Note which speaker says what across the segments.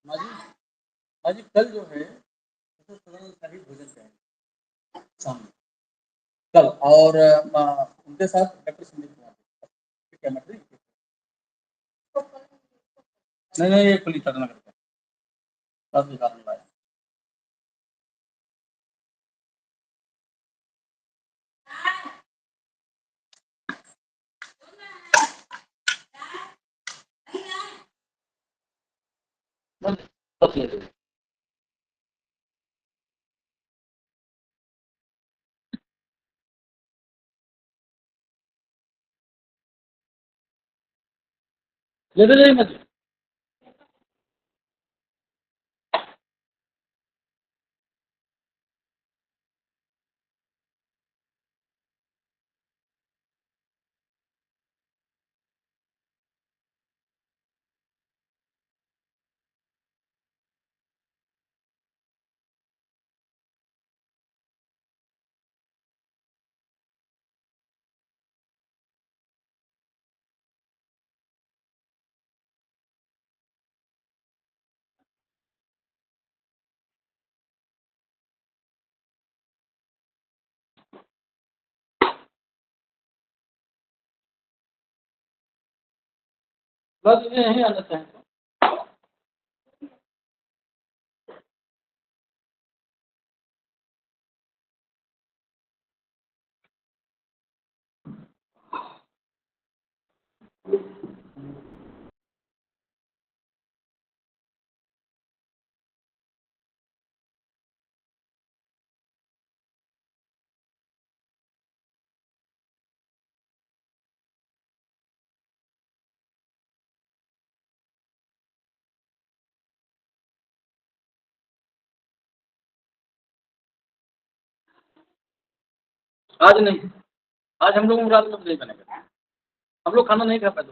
Speaker 1: माँ जी, माँ जी कल जो है तो सरल शाही भोजन करेंगे शाम में। कल और उनके साथ डॉक्टर संदीप कुमार ठीक है मत नहीं नहीं ये खुली करना करता है सब निकालने लाया ले दे जाइए मत बस ये यहीं आना चाहें आज नहीं आज हम लोग रात में नहीं बनेगा हम लोग खाना नहीं खा पाते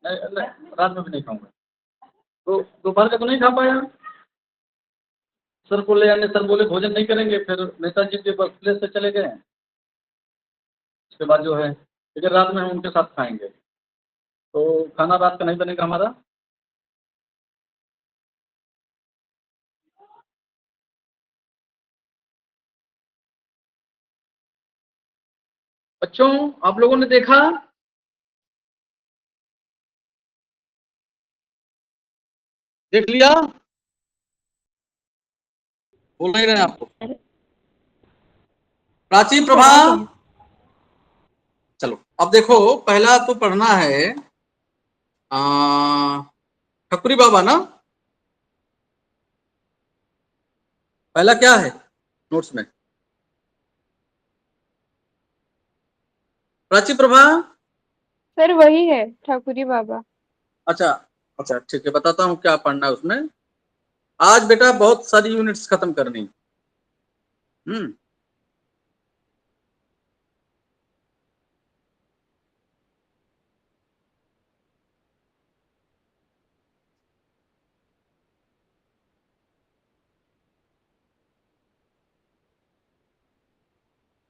Speaker 1: नहीं, नहीं रात में भी नहीं खाऊंगा तो दोपहर का तो नहीं खा पाया सर को ले आने सर बोले भोजन नहीं करेंगे फिर नेताजी के बस प्लेस से चले गए उसके बाद जो है लेकिन रात में हम उनके साथ खाएंगे तो खाना रात का नहीं बनेगा हमारा बच्चों आप लोगों ने देखा देख लिया बोल नहीं रहे आपको प्राची प्रभा चलो अब देखो पहला तो पढ़ना है ठकुरी बाबा ना पहला क्या है नोट्स में प्राची प्रभा
Speaker 2: सर वही है ठाकुरी बाबा।
Speaker 1: अच्छा अच्छा ठीक है बताता हूँ क्या पढ़ना है उसमें आज बेटा बहुत सारी यूनिट्स खत्म करनी हम्म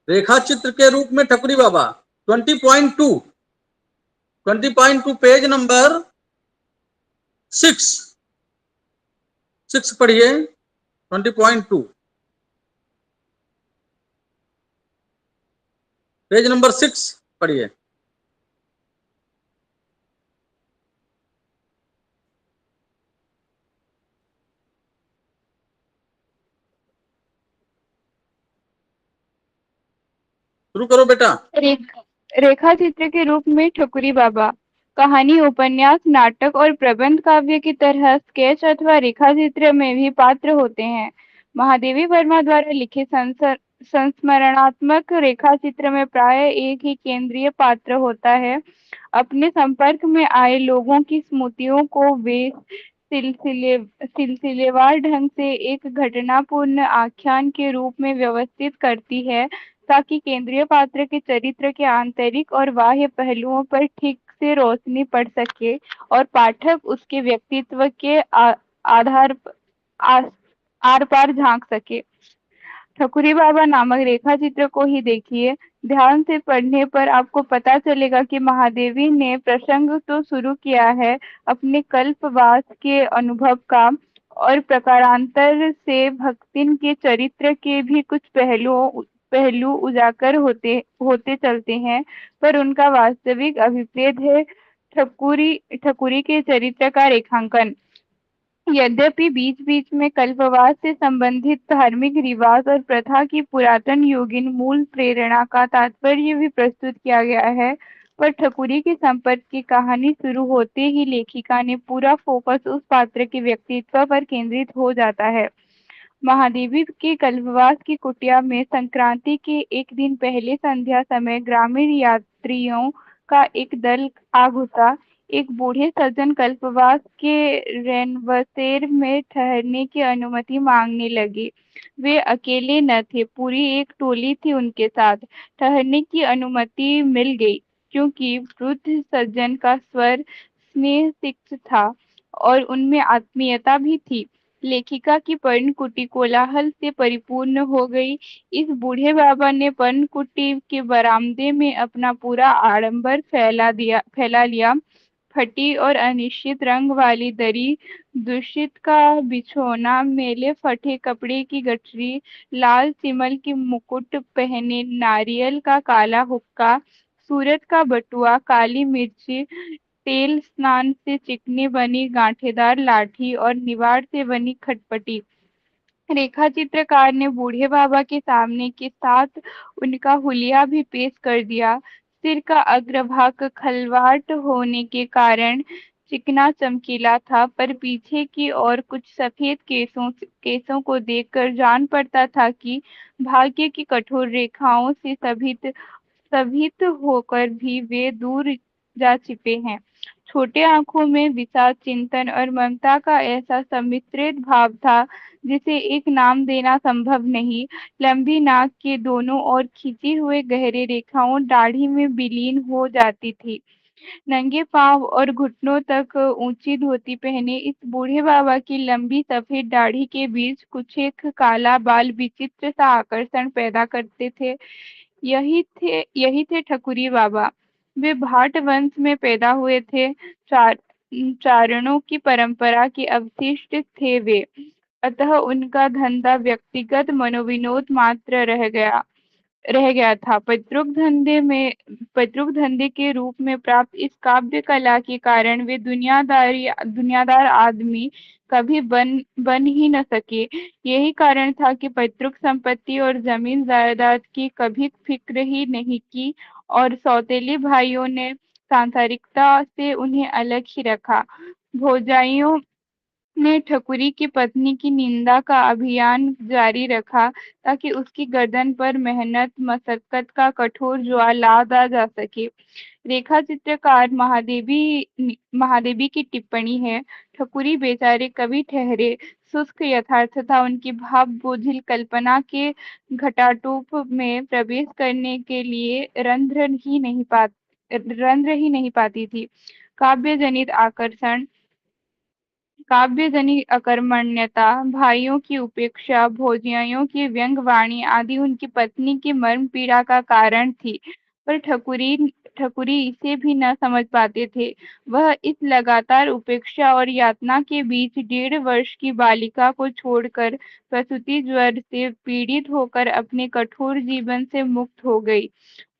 Speaker 1: रेखा चित्र के रूप में ठकुरी बाबा 20.2 20.2 पेज नंबर 6 6 पढ़िए 20.2 पेज नंबर 6 पढ़िए शुरू करो बेटा
Speaker 2: रेखा चित्र के रूप में ठकुरी बाबा कहानी उपन्यास नाटक और प्रबंध काव्य की तरह स्केच अथवा रेखा चित्र में भी पात्र होते हैं। महादेवी वर्मा द्वारा लिखे संस्मरणात्मक रेखा चित्र में प्राय एक ही केंद्रीय पात्र होता है। अपने संपर्क में आए लोगों की स्मृतियों को वे सिलसिलेवार ढंग से एक घटनापूर्ण आख्यान के रूप में व्यवस्थित करती है ताकि केंद्रीय पात्र के चरित्र के आंतरिक और बाह्य पहलुओं पर ठीक से रोशनी पड़ सके और पाठक उसके व्यक्तित्व के आधार आर पार झांक सके। ठकुरी बाबा नामक रेखा चित्र को ही देखिए। ध्यान से पढ़ने पर आपको पता चलेगा कि महादेवी ने प्रसंग तो शुरू किया है अपने कल्पवास के अनुभव का, और प्रकारांतर से भक्तिन के चरित्र के भी कुछ पहलू उजागर होते होते चलते हैं, पर उनका वास्तविक अभिप्रेत है ठकुरी के चरित्र का रेखांकन। यद्यपि बीच-बीच में कल्पवास से संबंधित धार्मिक रिवाज और प्रथा की पुरातन योगिन मूल प्रेरणा का तात्पर्य भी प्रस्तुत किया गया है, पर ठकुरी के संपर्क की कहानी शुरू होते ही लेखिका ने पूरा फोकस उस पात्र के व्यक्तित्व पर केंद्रित हो जाता है। महादेवी के कल्पवास की कुटिया में संक्रांति के एक दिन पहले संध्या समय ग्रामीण यात्रियों का एक दल आ घुसा। एक बूढ़े सज्जन कल्पवास के रैनबसेर में ठहरने की अनुमति मांगने लगे। वे अकेले न थे, पूरी एक टोली थी उनके साथ। ठहरने की अनुमति मिल गई, क्योंकि वृद्ध सज्जन का स्वर स्नेह सिक्त था और उनमें आत्मीयता भी थी। लेखिका की पर्णकुटी कोलाहल से परिपूर्ण हो गई। इस बूढ़े बाबा ने पर्णकुटी के बरामदे में अपना पूरा आडंबर फैला लिया। फटी और अनिश्चित रंग वाली दरी, दूषित का बिछौना, मैले फटे कपड़े की गठरी, लाल सिमल की मुकुट पहने नारियल का काला हुक्का, सूरत का बटुआ, काली मिर्ची, तेल स्नान से चिकनी बनी गांठेदार लाठी और निवाड़ से बनी खटपटी। रेखा चित्रकार ने बूढ़े बाबा के सामने के साथ उनका हुलिया भी पेश कर दिया। सिर का अग्रभाग खलवाट होने के कारण चिकना चमकीला था, पर पीछे की ओर कुछ सफेद केसों को देखकर जान पड़ता था कि भाग्य की कठोर रेखाओं से सभित होकर भी वे दूर जा छिपे हैं। छोटे आंखों में विषाद, चिंतन और ममता का ऐसा सम्मिश्रित भाव था जिसे एक नाम देना संभव नहीं। लंबी नाक के दोनों ओर खींची हुए गहरे रेखाओं दाढ़ी में विलीन हो जाती थी। नंगे पांव और घुटनों तक ऊंची धोती पहने इस बूढ़े बाबा की लंबी सफेद दाढ़ी के बीच कुछ एक काला बाल विचित्र सा आकर्षण पैदा करते थे। यही थे ठकुरी बाबा। वे भाट वंश में पैदा हुए थे। चारणों की परंपरा के अवशिष्ट थे वे, अतः उनका धंधा व्यक्तिगत मनोविनोद मात्र रह गया था। पैतृक धंधे के रूप में प्राप्त इस काव्य कला के कारण वे दुनियादार आदमी कभी बन ही न सके। यही कारण था कि पैतृक संपत्ति और जमीन जायदाद की कभी फिक्र ही नहीं की, और सौतेले भाइयों ने सांसारिकता से उन्हें अलग ही रखा। भौजाइयों ने ठकुरी की पत्नी की निंदा का अभियान जारी रखा, ताकि उसकी गर्दन पर मेहनत मशक्कत का कठोर ज्वार लादा जा सके। रेखा चित्रकार महादेवी की टिप्पणी है, ठकुरी बेचारे कभी ठहरे। शुष्क यथार्थता उनकी भाव बोझिल कल्पना के घटाटोप में प्रवेश करने के लिए रंध्र ही नहीं पाती थी। काव्य जनित आकर्षण, काव्य जनित अकर्मण्यता, भाइयों की उपेक्षा, भौजाइयों की व्यंग्यवाणी आदि उनकी पत्नी की मर्म पीड़ा का कारण थी, पर ठकुरी इसे भी न समझ पाते थे। वह इस लगातार उपेक्षा और यातना के बीच 1.5 वर्ष की बालिका को छोड़कर प्रसूति ज्वर से पीड़ित होकर अपने कठोर जीवन से मुक्त हो गई।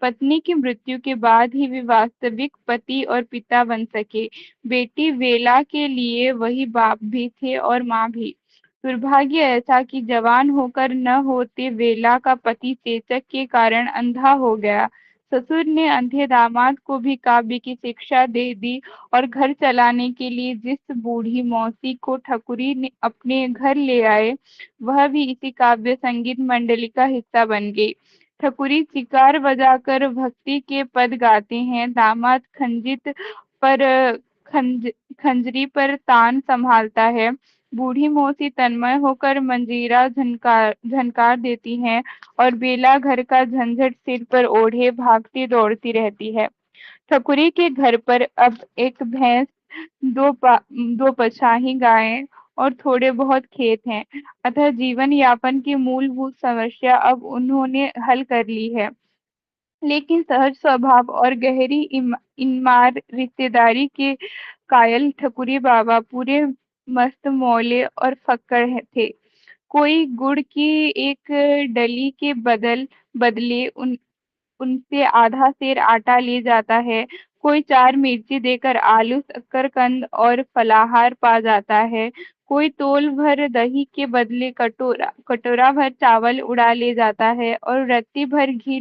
Speaker 2: पत्नी की मृत्यु के बाद ही वे वास्तविक पति और पिता बन सके। बेटी वेला के लिए वही बाप भी थे और माँ भी। दुर्भाग्य ऐसा कि जवान होकर न होते वेला का पति चेचक के कारण अंधा हो गया। ससुर ने अंधे दामाद को भी काव्य की शिक्षा दे दी, और घर चलाने के लिए जिस बूढ़ी मौसी को ठकुरी ने अपने घर ले आए, वह भी इसी काव्य संगीत मंडली का हिस्सा बन गई। ठकुरी चिकार बजाकर भक्ति के पद गाते हैं, दामाद पर खंजरी पर तान संभालता है, बूढ़ी मौसी तन्मय होकर मंजीरा झनकार देती हैं, और बेला घर का झंझट सिर पर ओढ़े भागती दौड़ती रहती है। ठकुरी के घर पर अब एक भैंस, दो पछाही गायें और थोड़े बहुत खेत हैं, अतः जीवन यापन की मूलभूत समस्या अब उन्होंने हल कर ली है। लेकिन सहज स्वभाव और गहरी इमार रिश्तेदारी के कायल ठकुरी बाबा पूरे मस्त मौले और फक्कड़ थे। कोई गुड़ की एक डली के बदले उनसे आधा सेर आटा ले जाता है, कोई 4 मिर्ची देकर आलू, शकरकंद और फलाहार पा जाता है, कोई तौल भर दही के बदले कटोरा भर चावल उड़ा ले जाता है और रत्ती भर घी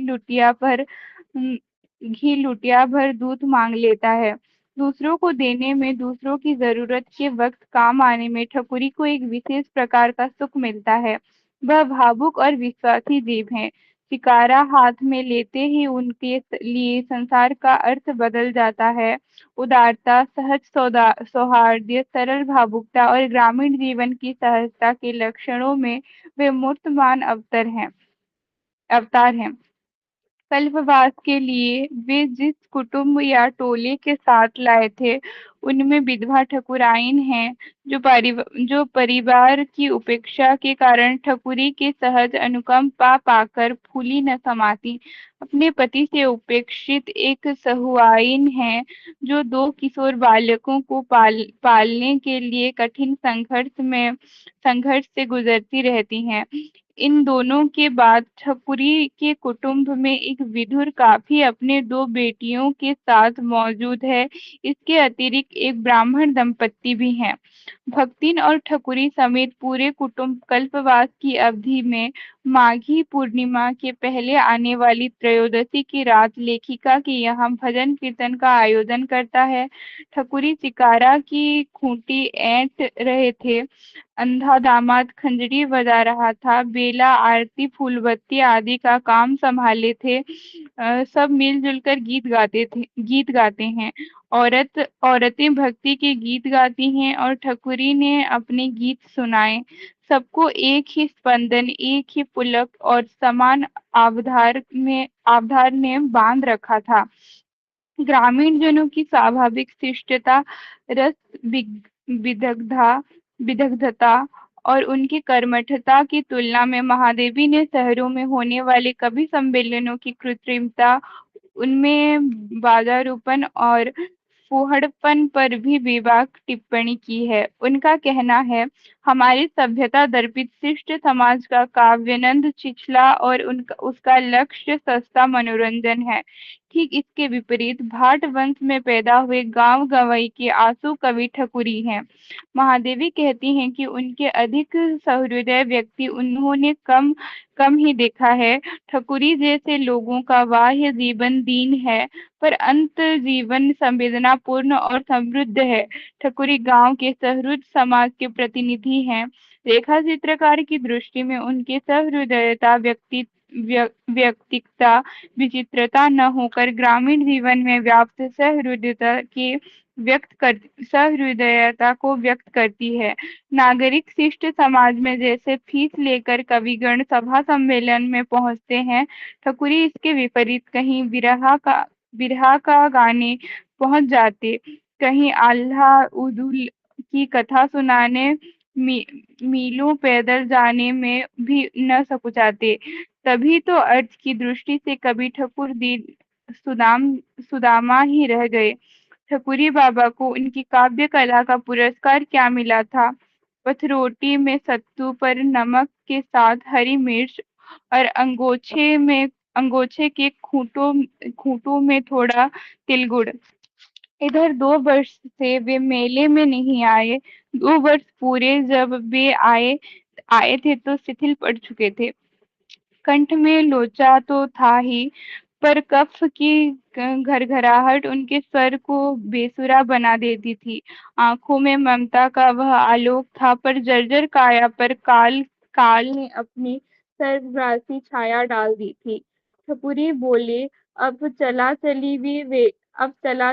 Speaker 2: लुटिया भर दूध मांग लेता है। दूसरों को देने में, दूसरों की ज़रूरत के वक़्त काम आने में ठकुरी को एक विशेष प्रकार का सुख मिलता है। वह भावुक और विश्वासी जीव हैं। सिकारा हाथ में लेते ही उनके लिए संसार का अर्थ बदल जाता है। उदारता, सहज सौहार्द, सरल भावुकता और ग्रामीण जीवन की सहजता के लक्षणों में वे मूर्तमान अवतार हैं। कल्पवास के लिए वे जिस कुटुंब या टोले के साथ लाए थे, उनमें विधवा ठकुराइन हैं, जो परिवार की उपेक्षा के कारण ठकुरी के सहज अनुकंपा पाकर फूली न समाती। अपने पति से उपेक्षित एक सहुआइन है, जो 2 किशोर बालकों को पालने के लिए कठिन संघर्ष से गुजरती रहती हैं। इन दोनों के बाद ठकुरी के कुटुंब में एक विधुर काफी अपने 2 बेटियों के साथ मौजूद है। इसके अतिरिक्त एक ब्राह्मण दंपत्ति भी हैं। भक्तिन और ठकुरी समेत पूरे कुटुंब कल्पवास की अवधि में माघी पूर्णिमा के पहले आने वाली त्रयोदशी की रात लेखिका के यहाँ भजन कीर्तन का आयोजन करता है। ठकुरी चिकारा की खूंटी ऐंठ रहे थे, अंधा दामाद खंजरी बजा रहा था, बेला आरती फूलबत्ती आदि का काम संभाले थे। सब मिलजुल कर गीत गाते हैं। औरतें भक्ति के गीत गाती हैं और ठकुरी ने अपने गीत सुनाए। सबको एक ही स्पंदन, एक ही पुलक और समान आवधार ने बांध रखा था। ग्रामीण जनों की स्वाभाविक शिष्टता, रस विदग्धता और उनकी कर्मठता की तुलना में महादेवी ने शहरों में होने वाले कवि सम्मेलनों की कृत्रिमता, उनमें बाजारूपन और फूहड़पन पर भी बेबाक टिप्पणी की है। उनका कहना है, हमारी सभ्यता दर्पित शिष्ट समाज का काव्यानंद छिछला और उसका लक्ष्य सस्ता मनोरंजन है। ठीक इसके विपरीत भाट वंश में पैदा हुए गांव गंवई के आंसू कवि ठकुरी हैं। महादेवी कहती हैं कि उनके अधिक सहृदय व्यक्ति उन्होंने कम कम ही देखा है। ठकुरी जैसे लोगों का बाह्य जीवन दीन है, पर अंत जीवन संवेदनापूर्ण और समृद्ध है। ठकुरी गांव के सहृद समाज के प्रतिनिधि हैं। रेखा चित्रकार की दृष्टि में उनके सहृदयता व्यक्तिकता विचित्रता न होकर ग्रामीण जीवन में व्याप्त सहृदयता को व्यक्त करती है। नागरिक शिष्ट समाज में जैसे फीस लेकर कविगण सभा सम्मेलन में पहुंचते हैं, ठकुरी इसके विपरीत कहीं बिरहा का गाने पहुंच जाते, कहीं आल्हा उदुल की कथा सुनाने, मीलों पैदल जाने में भी न सकुचाते। तभी तो अर्थ की दृष्टि से कवि ठकुर सुदामा ही रह गए। ठकुरी बाबा को उनकी काव्य कला का पुरस्कार क्या मिला था? पथरोटी में सत्तू पर नमक के साथ हरी मिर्च और अंगोछे के खूंटों में थोड़ा तिलगुड़। इधर 2 वर्ष से वे मेले में नहीं आए। 2 वर्ष पूरे जब वे आए थे तो शिथिल पड़ चुके थे। कंठ में लोचा तो था ही, पर कफ की घरघराहट उनके स्वर को बेसुरा बना देती थी। आंखों में ममता का वह आलोक था, पर जर्जर काया पर काल ने अपनी सर्वग्रासी छाया डाल दी थी। ठकुरी बोले, अब चला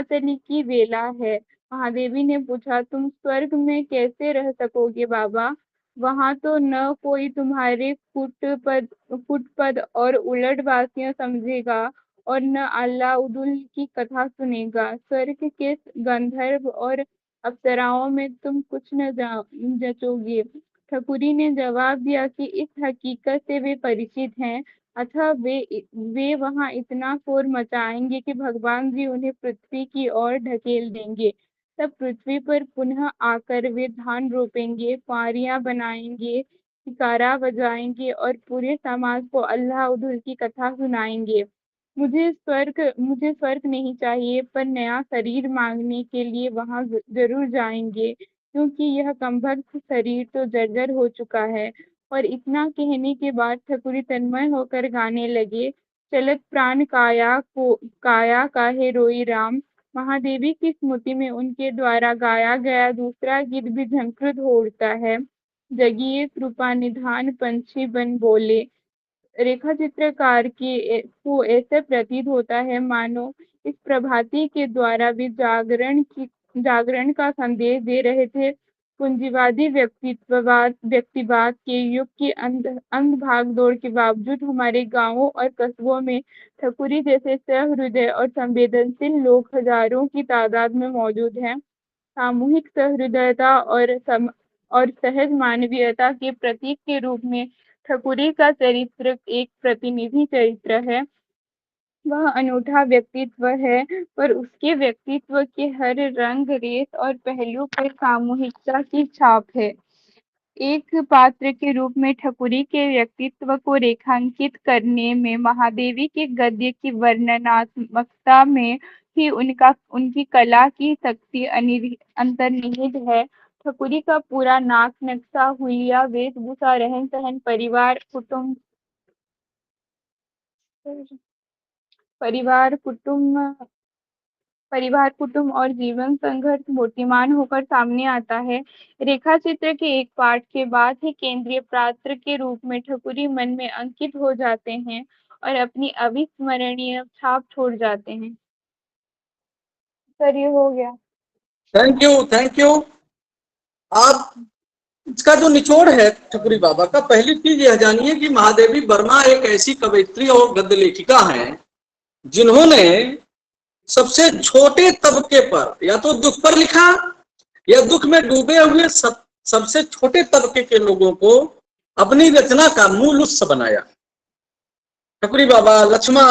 Speaker 2: चली की वेला है। महादेवी ने पूछा, तुम स्वर्ग में कैसे रह सकोगे बाबा? वहां तो न कोई तुम्हारे फुटपद और उलट बासियां समझेगा और न अल्लाउद्दीन की कथा सुनेगा। स्वर्ग के गंधर्व और अप्सराओं में तुम कुछ न जचोगे। ठकुरी ने जवाब दिया कि इस हकीकत से वे परिचित हैं, अतः वे वहां इतना शोर मचाएंगे कि भगवान जी उन्हें पृथ्वी की ओर ढकेल देंगे। तब पृथ्वी पर पुनः आकर वे धान रोपेंगे, पारियां बनाएंगे, सितारा बजाएंगे और पूरे समाज को अल्लाह उधुल की कथा सुनाएंगे। मुझे स्वर्ग नहीं चाहिए, पर नया शरीर मांगने के लिए वहां जरूर जाएंगे, क्योंकि यह कमबख्त शरीर तो जर्जर हो चुका है। और इतना कहने के बाद ठकुरी तन्मय होकर गाने लगे, चलत प्राण काया काहे रोई राम। महादेवी की स्मृति में उनके द्वारा गाया गया दूसरा गीत भी झंकृत हो उठता है, जगिए कृपा निधान पंछी बन बोले। रेखा चित्रकार को ऐसे प्रतीत होता है मानो इस प्रभाती के द्वारा भी जागरण का संदेश दे रहे थे। पूंजीवादी व्यक्तिवाद के युग की अंध भागदौड़ के बावजूद हमारे गांवों और कस्बों में ठकुरी जैसे सहृदय और संवेदनशील लोग हजारों की तादाद में मौजूद हैं। सामूहिक सहृदयता और सहज मानवीयता के प्रतीक के रूप में ठकुरी का चरित्र एक प्रतिनिधि चरित्र है। वह अनूठा व्यक्तित्व है, पर उसके व्यक्तित्व के हर रंग, रेस और पहलू पर सामूहिकता की छाप है। एक पात्र के रूप में ठकुरी के व्यक्तित्व को रेखांकित करने में महादेवी के गद्य की वर्णनात्मकता में ही उनकी कला की शक्ति अंतर्निहित है। ठकुरी का पूरा नाक नक्शा, हुलिया, वेशभूषा, रहन सहन, परिवार कुटुंब परिवार, कुटुंब और जीवन संघर्ष मूर्तिमान होकर सामने आता है। रेखा चित्र के एक पाठ के बाद ही केंद्रीय पात्र के रूप में ठकुरी मन में अंकित हो जाते हैं और अपनी अविस्मरणीय छाप छोड़ जाते हैं। सर, ये हो गया।
Speaker 1: Thank you, thank you. आप इसका जो निचोड़ है ठकुरी बाबा का, पहली चीज यह जानिए कि महादेवी वर्मा एक ऐसी कवयित्री और गद्य लेखिका हैं जिन्होंने सबसे छोटे तबके पर या तो दुख पर लिखा या दुख में डूबे हुए सबसे छोटे तबके के लोगों को अपनी रचना का मूल उत्स बनाया। ठकुरी बाबा, लक्ष्मा,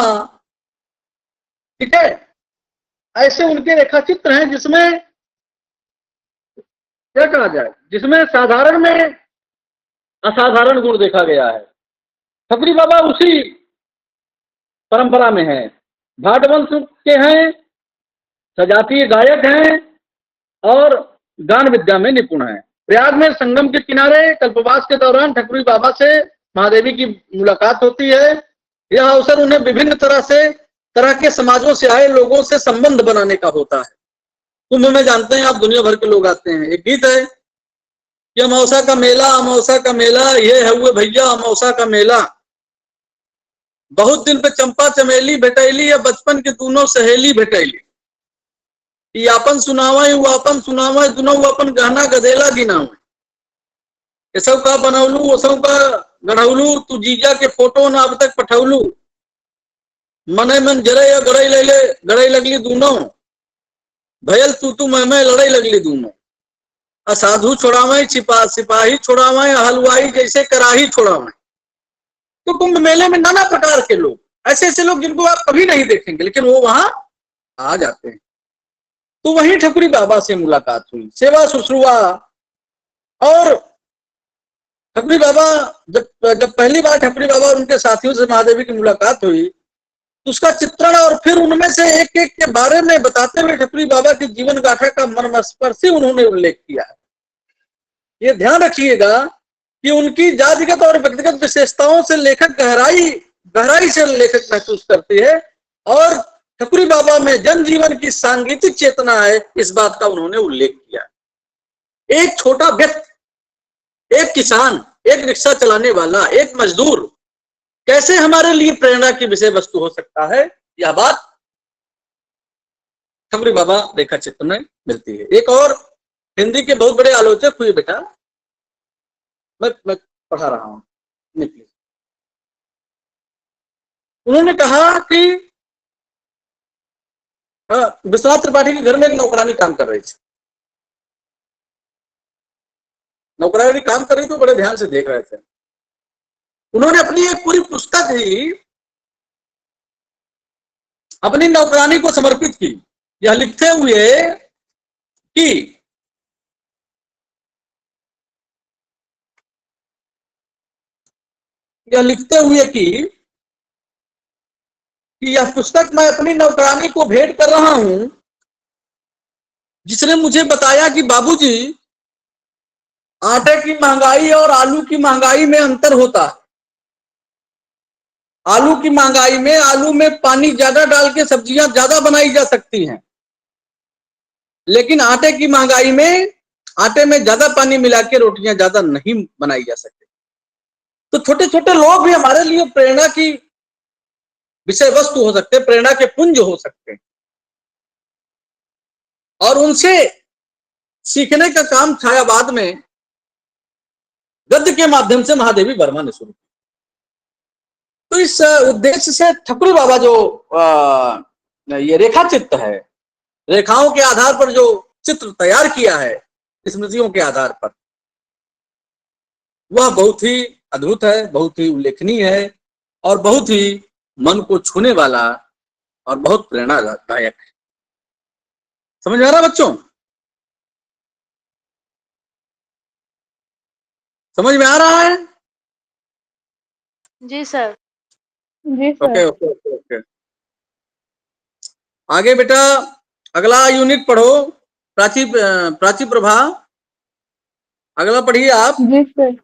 Speaker 1: ठीक है, ऐसे उनके रेखाचित्र हैं जिसमें क्या कहा जाए, जिसमें साधारण में असाधारण गुण देखा गया है। ठकुरी बाबा उसी परंपरा में हैं, भाट वंश के हैं, सजातीय गायक हैं और गान विद्या में निपुण हैं। प्रयाग में संगम के किनारे कल्पवास के दौरान ठकुरी बाबा से महादेवी की मुलाकात होती है। यह अवसर उन्हें विभिन्न तरह के समाजों से आए लोगों से संबंध बनाने का होता है। कुंभ में जानते हैं आप, दुनिया भर के लोग आते हैं। एक गीत है कि अमावसा का मेला, ये है हुए भैया अमावसा का मेला। बहुत दिन पे चंपा चमेली भेटैली, या बचपन के दोनों सहेली भेटैली। आपन सुनावे वो अपन सुनावे, दुनो अपन गहना गधेला गिनावे। ये सब का बनौलू, वो सब का गढ़ौलू, तू जीजा के फोटो ना अब तक पठौलू। मने मन जरे या गड़ई लगली दोनों, भयल तू मैं लड़ाई लगली दोनों। असाधु छोड़ावे सिपाही छोड़ावे, हलवाई जैसे कराही छोड़ावे। तो कुंभ मेले में नाना प्रकार के लोग, ऐसे लोग जिनको आप कभी नहीं देखेंगे, लेकिन वो वहां आ जाते हैं। तो वहीं ठकुरी बाबा से मुलाकात हुई, सेवा शुश्रूषा। और ठकुरी बाबा जब पहली बार ठकुरी बाबा और उनके साथियों से महादेवी की मुलाकात हुई, तो उसका चित्रण और फिर उनमें से एक एक के बारे में बताते हुए ठकुरी बाबा की जीवन गाथा का मर्मस्पर्शी उन्होंने उल्लेख किया है। ये ध्यान रखिएगा कि उनकी जातिगत और व्यक्तिगत विशेषताओं से लेखक गहराई से लेखक महसूस करती है, और ठकुरी बाबा में जन जीवन की सांगीतिक चेतना है, इस बात का उन्होंने उल्लेख किया। एक छोटा व्यक्ति, एक किसान, एक रिक्शा चलाने वाला, एक मजदूर कैसे हमारे लिए प्रेरणा की विषय वस्तु हो सकता है, यह बात ठकुरी बाबा रेखा चित्र में मिलती है। एक और हिंदी के बहुत बड़े आलोचक हुए बेटा, मैं पढ़ा रहा हूं, उन्होंने कहा कि विश्वनाथ त्रिपाठी के घर में एक नौकरानी काम कर रही थी। नौकरानी काम कर रही तो बड़े ध्यान से देख रहे थे। उन्होंने अपनी एक पूरी पुस्तक ही अपनी नौकरानी को समर्पित की, यह लिखते हुए कि यह पुस्तक मैं अपनी नौकरानी को भेंट कर रहा हूं, जिसने मुझे बताया कि बाबूजी, आटे की महंगाई और आलू की महंगाई में अंतर होता है। आलू की महंगाई में आलू में पानी ज्यादा डाल के सब्जियां ज्यादा बनाई जा सकती हैं, लेकिन आटे की महंगाई में आटे में ज्यादा पानी मिला के रोटियां ज्यादा नहीं बनाई जा सकती। तो छोटे छोटे लोग भी हमारे लिए प्रेरणा की विषय वस्तु हो सकते, प्रेरणा के पुंज हो सकते हैं, और उनसे सीखने का काम छायावाद में गद्य के माध्यम से महादेवी वर्मा ने शुरू किया। तो इस उद्देश्य से ठकुरी बाबा जो ये रेखा चित्र है, रेखाओं के आधार पर जो चित्र तैयार किया है स्मृतियों के आधार पर, वह बहुत ही अद्भुत है, बहुत ही उल्लेखनीय है, और बहुत ही मन को छूने वाला और बहुत प्रेरणादायक है। समझ में आ रहा बच्चों? समझ में आ रहा है?
Speaker 3: जी सर।
Speaker 2: जी sir.
Speaker 1: Okay okay okay okay. आगे बेटा अगला यूनिट पढ़ो, प्राची प्रभा, अगला पढ़िए आप।
Speaker 2: जी सर।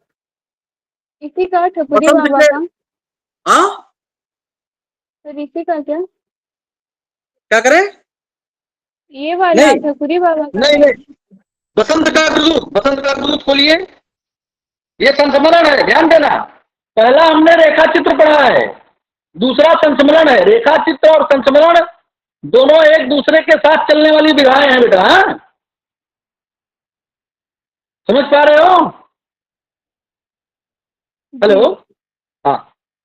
Speaker 2: इसी का ठकुरी
Speaker 1: बसंत
Speaker 2: बाबा
Speaker 1: के,
Speaker 2: का
Speaker 1: हाँ
Speaker 2: सर, इसी का
Speaker 1: क्या करें?
Speaker 2: ये वाला
Speaker 1: नहीं
Speaker 2: ठकुरी बाबा का
Speaker 1: नहीं नहीं, बसंत का अग्रदूत, बसंत का अग्रदूत खोलिए। ये संस्मरण है, ध्यान देना। पहला हमने रेखा चित्र पढ़ा है, दूसरा संस्मरण है। रेखा चित्र और संस्मरण दोनों एक दूसरे के साथ चलने वाली विधाएं हैं बेटा। हाँ, समझ पा रहे हो? हेलो, हाँ।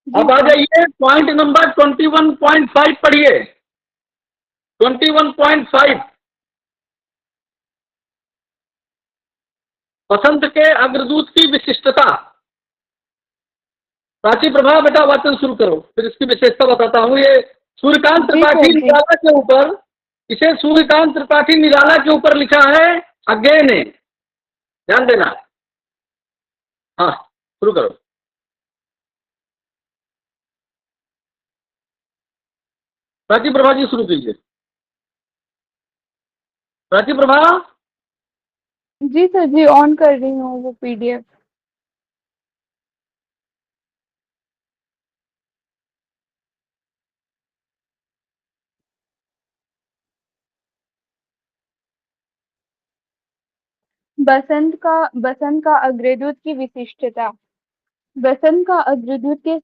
Speaker 1: अब आ जाइए पॉइंट नंबर 21.5 पढ़िए। 21.5 बसंत के अग्रदूत की विशिष्टता। प्राची प्रभा बेटा वाचन शुरू करो, फिर इसकी विशेषता बताता हूँ। ये सूर्यकांत त्रिपाठी निराला के ऊपर, इसे सूर्यकांत त्रिपाठी निराला के ऊपर लिखा है अज्ञेय ने, ध्यान देना। हाँ, शुरू करो। प्राची प्रभा जी शुरू कीजिए। प्राची प्रभा।
Speaker 2: जी सर जी, ऑन कर रही हूँ वो PDF। बसंत का अग्रदूत की विशिष्टता। बसंत का अग्रदूत के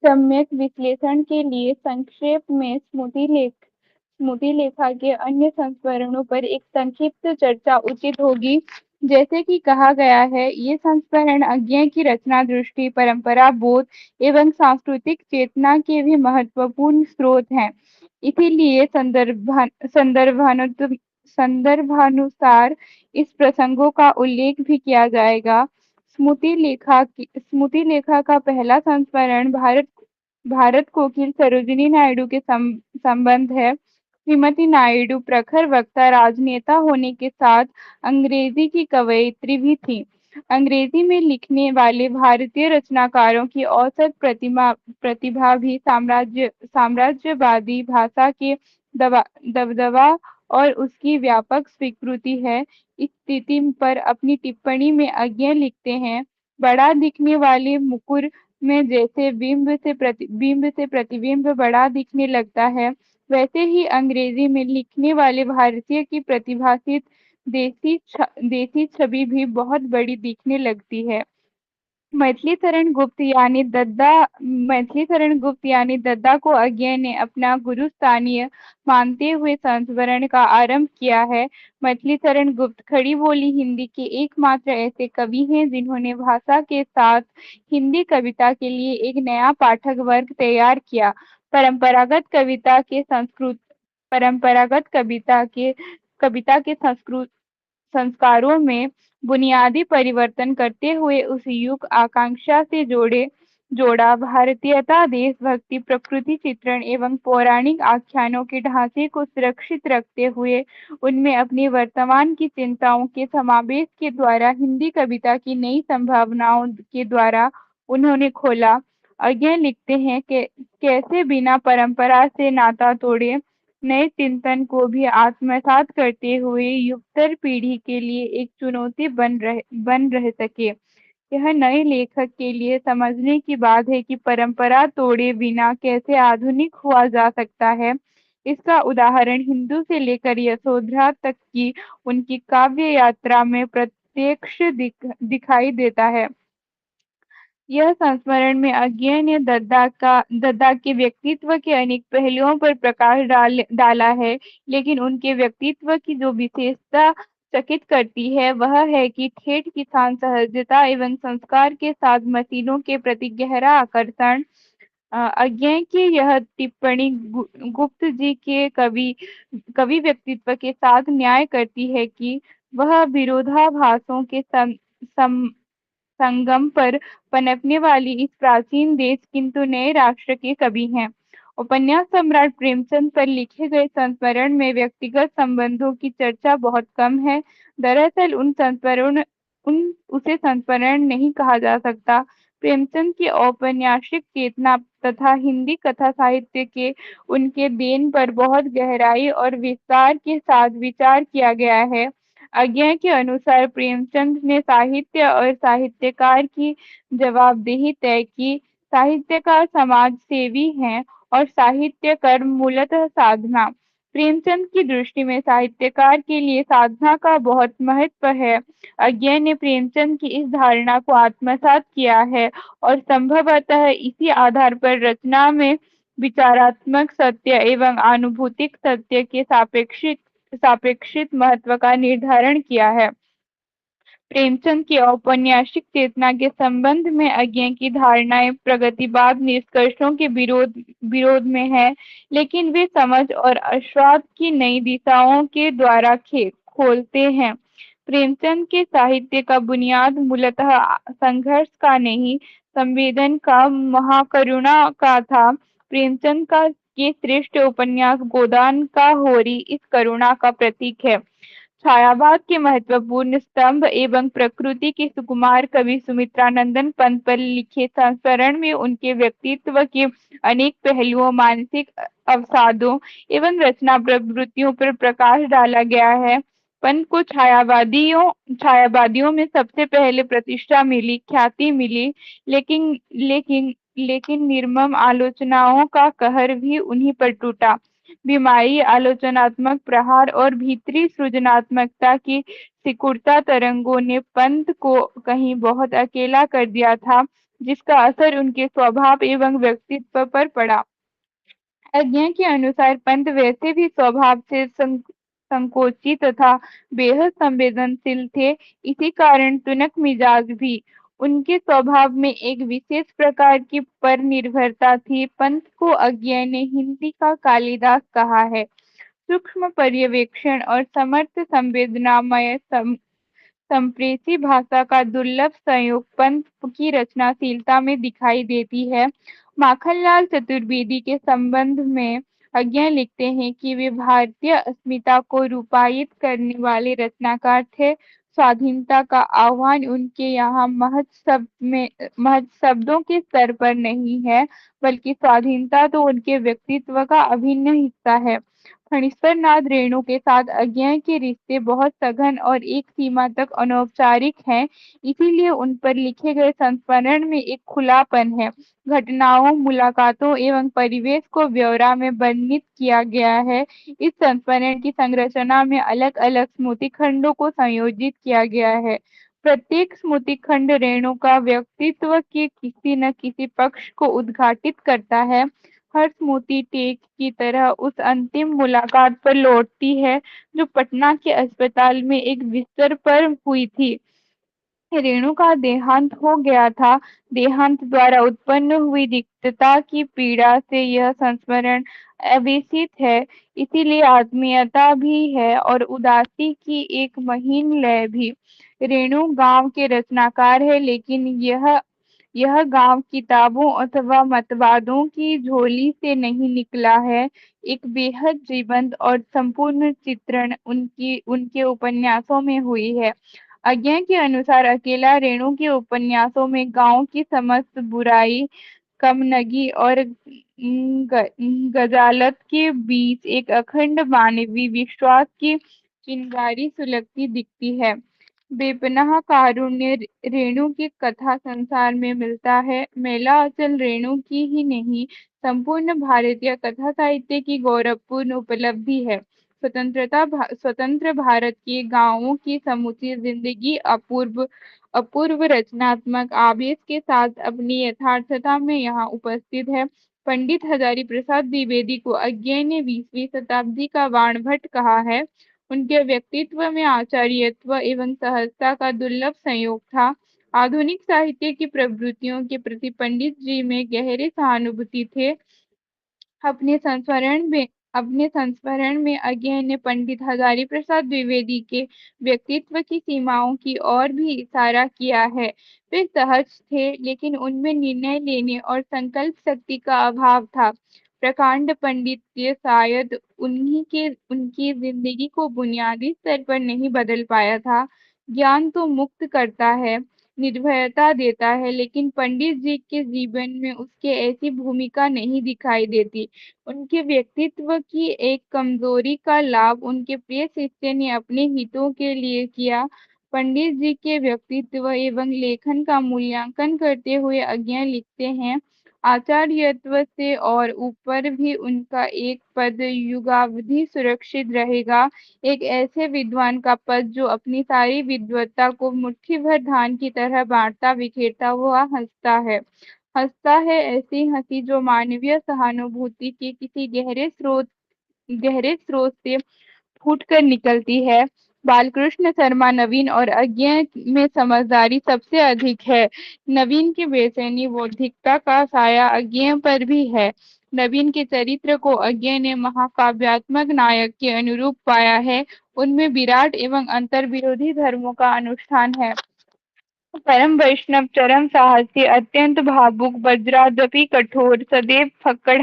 Speaker 2: सम्यक विश्लेषण के लिए संक्षेप में स्मृति लेखा के अन्य संस्करणों पर एक संक्षिप्त चर्चा उचित होगी। जैसे कि कहा गया है, ये संस्करण अज्ञेय की रचना दृष्टि, परंपरा बोध एवं सांस्कृतिक चेतना के भी महत्वपूर्ण स्रोत हैं। इसीलिए संदर्भानुसार इस प्रसंगों का उल्लेख भी किया जाएगा। स्मृति लेखा का पहला संस्करण भारत कोकिल सरोजिनी नायडू के संबंध है। श्रीमती नायडू प्रखर वक्ता, राजनेता होने के साथ अंग्रेजी की कवयित्री भी थी। अंग्रेजी में लिखने वाले भारतीय रचनाकारों की औसत प्रतिभा भी साम्राज्यवादी भाषा के दबदबा और उसकी व्यापक स्वीकृति है। इस स्थिति पर अपनी टिप्पणी में अज्ञेय लिखते हैं, बड़ा दिखने वाले मुकुर में जैसे बिंब से प्रतिबिंब बड़ा दिखने लगता है, वैसे ही अंग्रेजी में लिखने वाले भारतीय की प्रतिभाषित देसी छवि भी बहुत बड़ी दिखने लगती है। मैथिली शरण गुप्त यानी दद्दा को अज्ञेय ने अपना गुरु स्थानीय मानते हुए संस्मरण का आरंभ किया है। मैथिली शरण गुप्त खड़ी बोली हिंदी के एकमात्र ऐसे कवि हैं जिन्होंने भाषा के साथ हिंदी कविता के लिए एक नया पाठक वर्ग तैयार किया। परंपरागत कविता के संस्कारों में बुनियादी परिवर्तन करते हुए उस युग आकांक्षा से जोड़ा। भारतीयता, देशभक्ति, प्रकृति चित्रण एवं पौराणिक आख्यानों के ढांचे को सुरक्षित रखते हुए उनमें अपनी वर्तमान की चिंताओं के समावेश के द्वारा हिंदी कविता की नई संभावनाओं के द्वारा उन्होंने खोला। और यह लिखते हैं कि कैसे बिना परंपरा से नाता तोड़े नए चिंतन को भी आत्मसात करते हुए युगतर पीढ़ी के लिए एक चुनौती बन रह सके। यह नए लेखक के लिए समझने की बात है कि परंपरा तोड़े बिना कैसे आधुनिक हुआ जा सकता है। इसका उदाहरण हिंदू से लेकर यशोधरा तक की उनकी काव्य यात्रा में प्रत्यक्ष दिखाई देता है। यह संस्मरण में अज्ञे ने दद्दा के व्यक्तित्व के अनेक पहलुओं पर प्रकाश डाला है, लेकिन उनके व्यक्तित्व की जो विशेषता चकित करती है वह है कि ठेठ किसान सहजता एवं संस्कार के साथ मशीनों के प्रति गहरा आकर्षण। अज्ञे की यह टिप्पणी गुप्त जी के कवि व्यक्तित्व के साथ न्याय करती है कि वह विरोधाभासों के संगम पर पनपने वाली इस प्राचीन देश किंतु नए राष्ट्र के कवि हैं। उपन्यास सम्राट प्रेमचंद पर लिखे गए संस्मरण में व्यक्तिगत संबंधों की चर्चा बहुत कम है। दरअसल उसे संस्मरण नहीं कहा जा सकता। प्रेमचंद की औपन्यासिक चेतना तथा हिंदी कथा साहित्य के उनके देन पर बहुत गहराई और विस्तार के साथ विचार किया गया है। अज्ञे के अनुसार प्रेमचंद ने साहित्य और साहित्यकार की जवाबदेही तय की। साहित्यकार समाज सेवी हैं और साहित्य कर्म मूलतः साधना। प्रेमचंद की दृष्टि में साहित्यकार के लिए साधना का बहुत महत्व है। अज्ञे ने प्रेमचंद की इस धारणा को आत्मसात किया है और संभवतः इसी आधार पर रचना में विचारात्मक सत्य एवं अनुभूतिक सत्य के सापेक्षित महत्व का निर्धारण किया है। प्रेमचंद की औपन्यासिक चेतना के संबंध में अज्ञे की धारणाएं प्रगतिवाद निष्कर्षों के विरोध में है, लेकिन वे समझ और आस्वाद की नई दिशाओं के द्वारा खोलते हैं। प्रेमचंद के साहित्य का बुनियाद मूलतः संघर्ष का नहीं, संवेदन का, महाकरुणा का था। प्रेमचंद का के श्रेष्ठ उपन्यास गोदान का होरी इस करुणा का प्रतीक है। छायावाद के महत्वपूर्ण स्तंभ एवं प्रकृति के सुकुमार कवि सुमित्रानंदन पंत पर लिखे संस्मरण में उनके व्यक्तित्व के अनेक पहलुओं, मानसिक अवसादों एवं रचना प्रवृत्तियों पर प्रकाश डाला गया है। पंत को छायावादियों में सबसे पहले प्रतिष्ठा मिली, ख्याति मिली, लेकिन निर्मम आलोचनाओं का कहर भी उन्हीं पर टूटा। बीमारी, आलोचनात्मक प्रहार और भीतरी सृजनात्मकता की सिकुड़ता तरंगों ने पंत को कहीं बहुत अकेला कर दिया था, जिसका असर उनके स्वभाव एवं व्यक्तित्व पर पड़ा। अज्ञे के अनुसार पंत वैसे भी स्वभाव से संकोची तथा बेहद संवेदनशील थे। इसी कारण तुनक मिजाज भी। उनके स्वभाव में एक विशेष प्रकार की पर निर्भरता थी। पंत को अज्ञे ने हिंदी का कालिदास कहा है। सूक्ष्म पर्यवेक्षण और समर्थ संवेदनामय संप्रेषी भाषा का दुर्लभ संयोग पंत की रचनाशीलता में दिखाई देती है। माखनलाल चतुर्वेदी के संबंध में अज्ञे लिखते हैं कि वे भारतीय अस्मिता को रूपायित करने वाले रचनाकार थे। स्वाधीनता का आह्वान उनके यहाँ महज शब्दों के स्तर पर नहीं है, बल्कि स्वाधीनता तो उनके व्यक्तित्व का अभिन्न हिस्सा है। फणीश्वर नाथ रेणु के साथ अज्ञे के रिश्ते बहुत सघन और एक सीमा तक अनौपचारिक हैं, इसीलिए उन पर लिखे गए संस्मरण में एक खुलापन है। घटनाओं, मुलाकातों एवं परिवेश को ब्यौरा में वर्णित किया गया है। इस संस्मरण की संरचना में अलग अलग स्मृति खंडों को संयोजित किया गया है। प्रत्येक स्मृति खंड रेणु का व्यक्तित्व के किसी न किसी पक्ष को उद्घाटित करता है। हर स्मृति टेक की तरह उस अंतिम मुलाकात पर लौटती है जो पटना के अस्पताल में एक बिस्तर पर हुई थी। रेणु का देहांत हो गया था। देहांत द्वारा उत्पन्न हुई रिक्तता की पीड़ा से यह संस्मरण अवेशित है, इसीलिए आत्मीयता भी है और उदासी की एक महीन लय भी। रेणु गांव के रचनाकार है, लेकिन यह गांव किताबों अथवा मतवादों की झोली से नहीं निकला है। एक बेहद जीवंत और संपूर्ण चित्रण उनके उपन्यासों में हुई है। अज्ञा के अनुसार अकेला रेणु के उपन्यासों में गांव की समस्त बुराई, कमनगी और गजालत के बीच एक अखंड मानवीय विश्वास की चिंगारी सुलगती दिखती है। बेपनाह कारुण्य रेणु की कथा संसार में मिलता है। मेला अचल रेणु की ही नहीं, संपूर्ण भारतीय कथा साहित्य की गौरवपूर्ण उपलब्धि है। स्वतंत्र भारत के गांवों की समूची जिंदगी अपूर्व रचनात्मक आवेश के साथ अपनी यथार्थता में यहाँ उपस्थित है। पंडित हजारी प्रसाद द्विवेदी को अज्ञेय ने 20वीं शताब्दी का वाणभट्ट कहा है। उनके व्यक्तित्व में आचार्यत्व एवं सहजता का दुर्लभ संयोग था। आधुनिक साहित्य की प्रवृत्तियों के प्रति पंडित जी में गहरे सहानुभूति थे। अपने संस्मरण में अज्ञेय ने पंडित हजारी प्रसाद द्विवेदी के व्यक्तित्व की सीमाओं की ओर भी इशारा किया है। वे सहज थे, लेकिन उनमें निर्णय लेने और संकल्प शक्ति का अभाव था। प्रकांड पंडित के शायद उनकी जिंदगी को बुनियादी स्तर पर नहीं बदल पाया था। ज्ञान तो मुक्त करता है, निर्भयता देता है, लेकिन पंडित जी के जीवन में उसके ऐसी भूमिका नहीं दिखाई देती। उनके व्यक्तित्व की एक कमजोरी का लाभ उनके प्रिय शिष्य ने अपने हितों के लिए किया। पंडित जी के व्यक्तित्व एवं लेखन का मूल्यांकन करते हुए अज्ञेय लिखते हैं, आचार्यत्व से और ऊपर भी उनका एक पद युगावधि सुरक्षित रहेगा। एक ऐसे विद्वान का पद जो अपनी सारी विद्वत्ता को मुट्ठी भर धान की तरह बांटता बिखेरता हुआ हंसता है ऐसी हंसी जो मानवीय सहानुभूति के किसी गहरे स्रोत से फूटकर निकलती है। बालकृष्ण शर्मा नवीन और अज्ञेय में समझदारी सबसे अधिक है। नवीन की बेचैनी बौद्धिकता का साया अज्ञेय पर भी है। नवीन के चरित्र को अज्ञेय ने महाकाव्यात्मक नायक के अनुरूप पाया है। उनमें विराट एवं अंतर विरोधी धर्मों का अनुष्ठान है। परम वैष्णव, चरम साहसी, अत्यंत भावुक, वज्रादपि कठोर, सदैव फक्कड़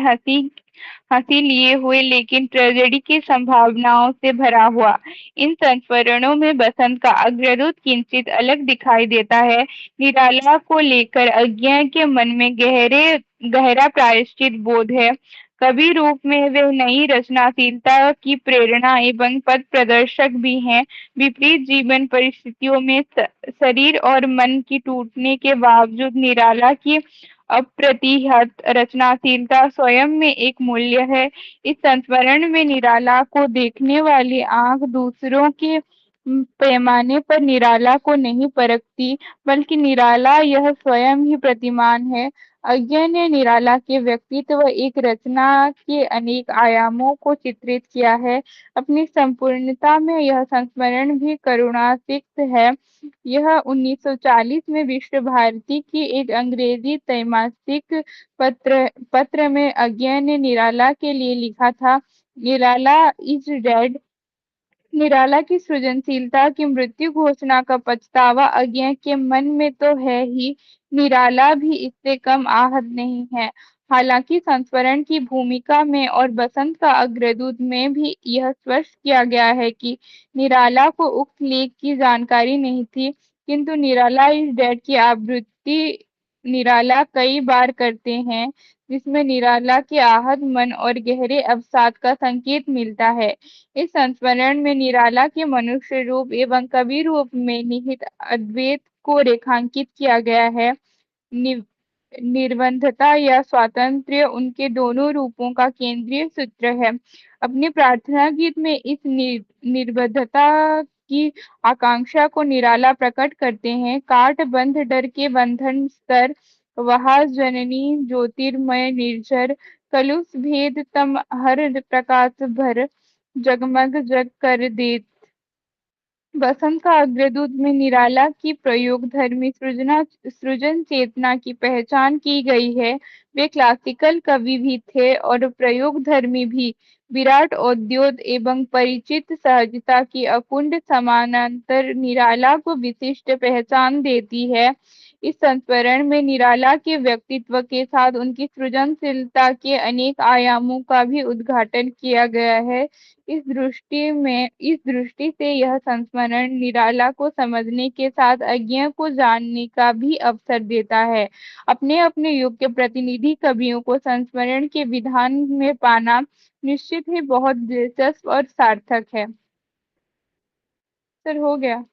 Speaker 2: हंसी लिए हुए, लेकिन ट्रेजेडी की संभावनाओं से भरा हुआ। इन संस्मरणों में बसंत का अग्रदूत किंचित अलग दिखाई देता है। निराला को लेकर अज्ञेय के मन में गहरा प्रायश्चित बोध है। कवि रूप में वे नई रचनाशीलता की प्रेरणा एवं पथ प्रदर्शक भी हैं। विपरीत जीवन परिस्थितियों में शरीर और मन की टूटने के बावजूद निराला की अप्रतिहत रचनाशीलता स्वयं में एक मूल्य है। इस संस्मरण में निराला को देखने वाली आंख दूसरों के पैमाने पर निराला को नहीं परखती, बल्कि निराला यह स्वयं ही प्रतिमान है। अज्ञेय ने निराला के व्यक्तित्व एक रचना के अनेक आयामों को चित्रित किया है। अपनी संपूर्णता में यह संस्मरण भी करुणासिक्त है। यह 1940 में विश्व भारती की एक अंग्रेजी त्रैमासिक पत्र में अज्ञेय ने निराला के लिए लिखा था, निराला इज डेड। निराला की सृजनशीलता की मृत्यु घोषणा का पछतावा अज्ञेय के मन में तो है ही, निराला भी इससे कम आहत नहीं है। हालांकि संस्मरण की भूमिका में और बसंत का अग्रदूत में भी यह स्पष्ट किया गया है कि निराला को उक्त लेख की जानकारी नहीं थी, किंतु निराला इज डेड की आवृत्ति निराला कई बार करते हैं, जिसमें निराला के आहत मन और गहरे अवसाद का संकेत मिलता है। इस संस्मरण में निराला के मनुष्य रूप एवं कवि रूप में निहित अद्वैत को रेखांकित किया गया है। निर्बंधता या स्वातंत्र्य उनके दोनों रूपों का केंद्रीय सूत्र है। अपने प्रार्थना गीत में इस निर्बद्धता की आकांक्षा को निराला प्रकट करते हैं। काट बंध डर के बंधन स्तर, वहा जननी ज्योतिर्मय निर्झर, कलुष भेद तम हर प्रकाश भर, जगमग जग कर देत। बसंत का अग्रदूत में निराला की प्रयोगधर्मी सृजन चेतना की पहचान की गई है। वे क्लासिकल कवि भी थे और प्रयोगधर्मी भी। विराट औद्योत एवं परिचित सहजता की अकुंठ समानांतर निराला को विशिष्ट पहचान देती है। इस संस्मरण में निराला के व्यक्तित्व के साथ उनकी सृजनशीलता के अनेक आयामों का भी उद्घाटन किया गया है। इस दृष्टि से यह संस्मरण निराला को समझने के साथ अज्ञेय को जानने का भी अवसर देता है। अपने अपने युग के प्रतिनिधि कवियों को संस्मरण के विधान में पाना निश्चित ही बहुत दिलचस्प और सार्थक है। सर हो गया।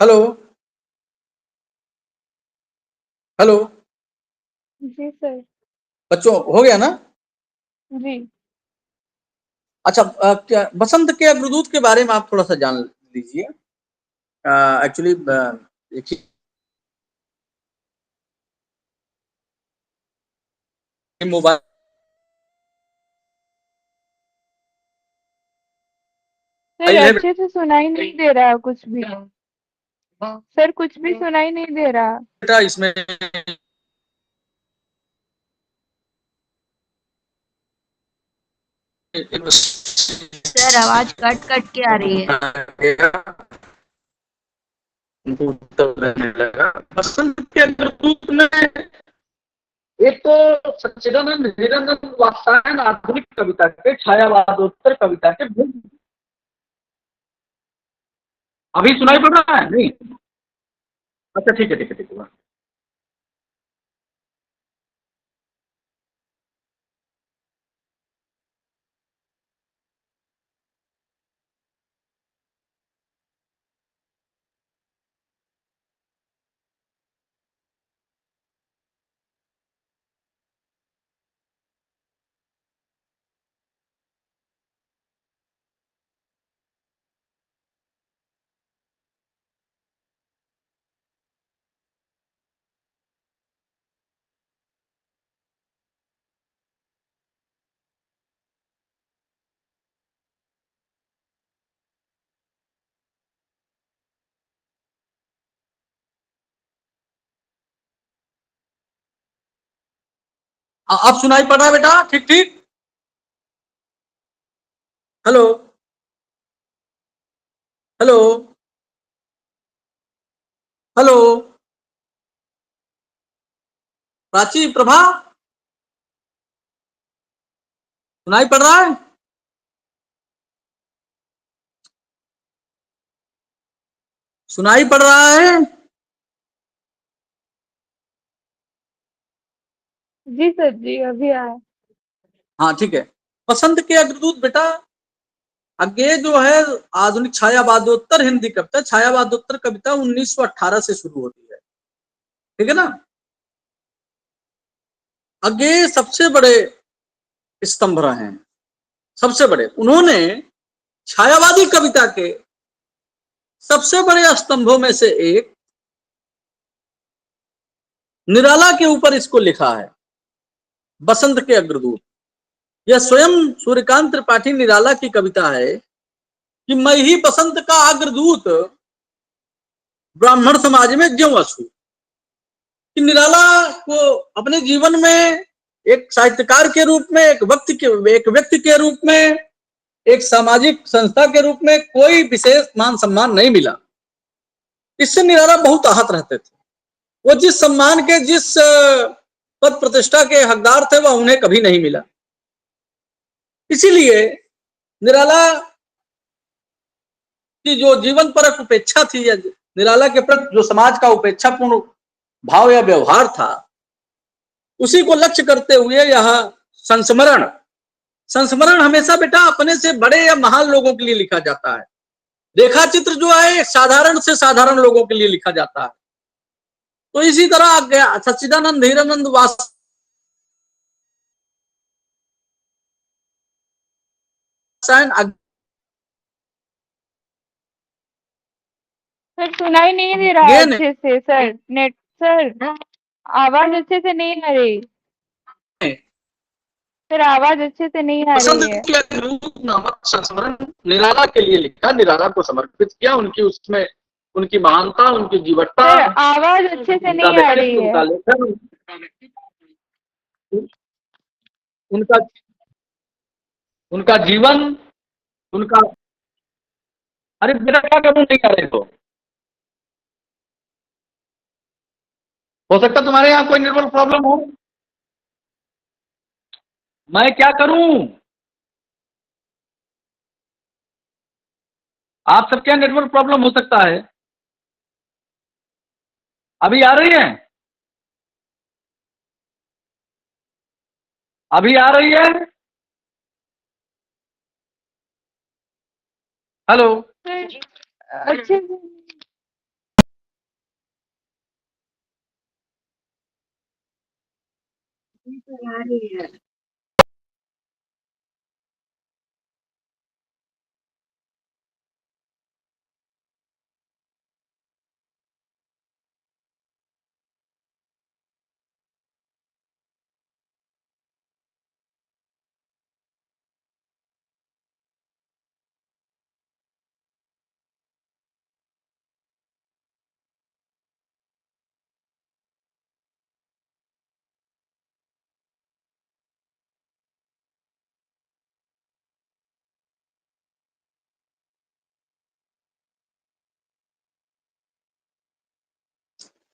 Speaker 1: Hello hello.
Speaker 2: जी सर।
Speaker 1: बच्चों हो गया ना?
Speaker 2: जी।
Speaker 1: अच्छा, क्या बसंत के अग्रदूत के बारे में आप थोड़ा सा जान लीजिए। एक्चुअली देखिए, मोबाइल
Speaker 2: सर
Speaker 1: है
Speaker 2: अच्छे से सुनाई नहीं दे रहा कुछ भी। सर कुछ भी सुनाई नहीं दे रहा।
Speaker 1: बेटा, इसमें
Speaker 3: सर आवाज कट कट के आ रही है।
Speaker 1: रहने लगा। बसंत के अग्रदूत में एक तो सच्चिदानंद हिरानंद वात्सायन आधुनिक कविता के छायावादोत्तर कविता के अभी सुनाई पड़ रहा है नहीं? अच्छा, ठीक है ठीक है ठीक है। अब सुनाई पड़ रहा है बेटा? ठीक ठीक। Hello hello hello. Prachi, Prabha, सुनाई पड़ रहा है? सुनाई पड़ रहा है?
Speaker 2: जी सर जी अभी आया।
Speaker 1: हाँ ठीक है। बसंत के अग्रदूत बेटा, आगे जो है आधुनिक छायावादोत्तर हिंदी कविता, छायावादोत्तर कविता 1918 से शुरू होती है, ठीक है ना? आगे सबसे बड़े स्तंभ रहे हैं, सबसे बड़े। उन्होंने छायावादी कविता के सबसे बड़े स्तंभों में से एक निराला के ऊपर इसको लिखा है, बसंत के अग्रदूत। यह स्वयं सूर्यकांत त्रिपाठी निराला की कविता है कि मैं ही बसंत का अग्रदूत ब्राह्मण समाज में ज्यों अछू। कि निराला को अपने जीवन में एक साहित्यकार के रूप में, एक व्यक्ति के रूप में, एक सामाजिक संस्था के रूप में कोई विशेष मान सम्मान नहीं मिला। इससे निराला बहुत आहत रहते थे। वो जिस सम्मान के, जिस पद प्रतिष्ठा के हकदार थे, वह उन्हें कभी नहीं मिला। इसीलिए निराला की जो जीवन परक उपेक्षा थी, या निराला के प्रति जो समाज का उपेक्षापूर्ण भाव या व्यवहार था, उसी को लक्ष्य करते हुए यह संस्मरण संस्मरण हमेशा बेटा अपने से बड़े या महान लोगों के लिए लिखा जाता है। रेखा चित्र जो है साधारण से साधारण लोगों के लिए लिखा जाता है। तो इसी तरह सच्चिदानंद हिरानंद वात्सायन
Speaker 2: सर सुनाई नहीं दे रहा अच्छे से सर। नेट सर आवाज अच्छे से नहीं आ रही। सर आवाज अच्छे से नहीं आ रही है।
Speaker 1: बसंत के अग्रदूत नामक संस्मरण निराला के लिए लिखा, निराला को समर्पित किया। उनकी उसमें उनकी महानता, उनकी जीवटता,
Speaker 2: सर आवाज अच्छे से
Speaker 1: उनका
Speaker 2: नहीं आ रही
Speaker 1: व्यक्तित्व,
Speaker 2: है।
Speaker 1: उनका लेखन, उनका उनका जीवन, उनका। अरे बेटा क्या करूं, नहीं कर रहे हो सकता तुम्हारे यहाँ कोई नेटवर्क प्रॉब्लम हो। मैं क्या करूं? आप सब क्या नेटवर्क प्रॉब्लम हो सकता है? अभी आ रही है? अभी आ रही है? हेलो।
Speaker 2: सर अच्छे से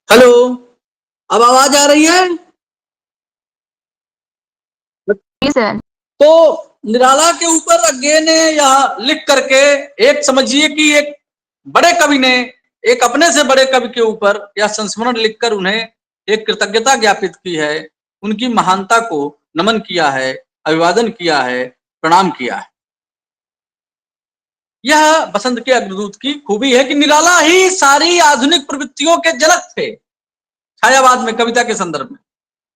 Speaker 1: हेलो, अब आवाज आ रही है?
Speaker 3: जी सर।
Speaker 1: तो निराला के ऊपर अज्ञे ने यहाँ लिख करके एक समझिए कि एक बड़े कवि ने एक अपने से बड़े कवि के ऊपर या संस्मरण लिखकर उन्हें एक कृतज्ञता ज्ञापित की है, उनकी महानता को नमन किया है, अभिवादन किया है, प्रणाम किया है। यह बसंत के अग्रदूत की खूबी है कि निराला ही सारी आधुनिक प्रवृत्तियों के जनक थे छायावाद में, कविता के संदर्भ में,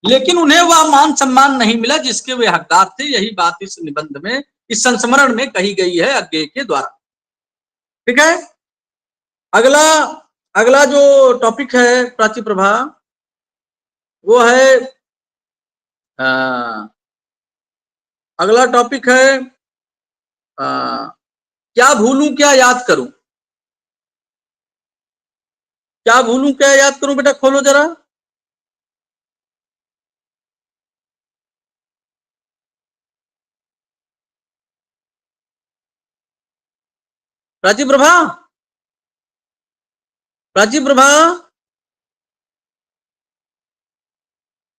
Speaker 1: लेकिन उन्हें वह मान सम्मान नहीं मिला जिसके वे हकदार थे। यही बात इस निबंध में, इस संस्मरण में कही गई है अज्ञेय के द्वारा। ठीक है, अगला अगला जो टॉपिक है प्राची प्रभा, वो है अगला टॉपिक है क्या भूलूं क्या याद करूं। क्या भूलूं क्या याद करूं, बेटा खोलो जरा। प्राची प्रभा, प्राची प्रभा,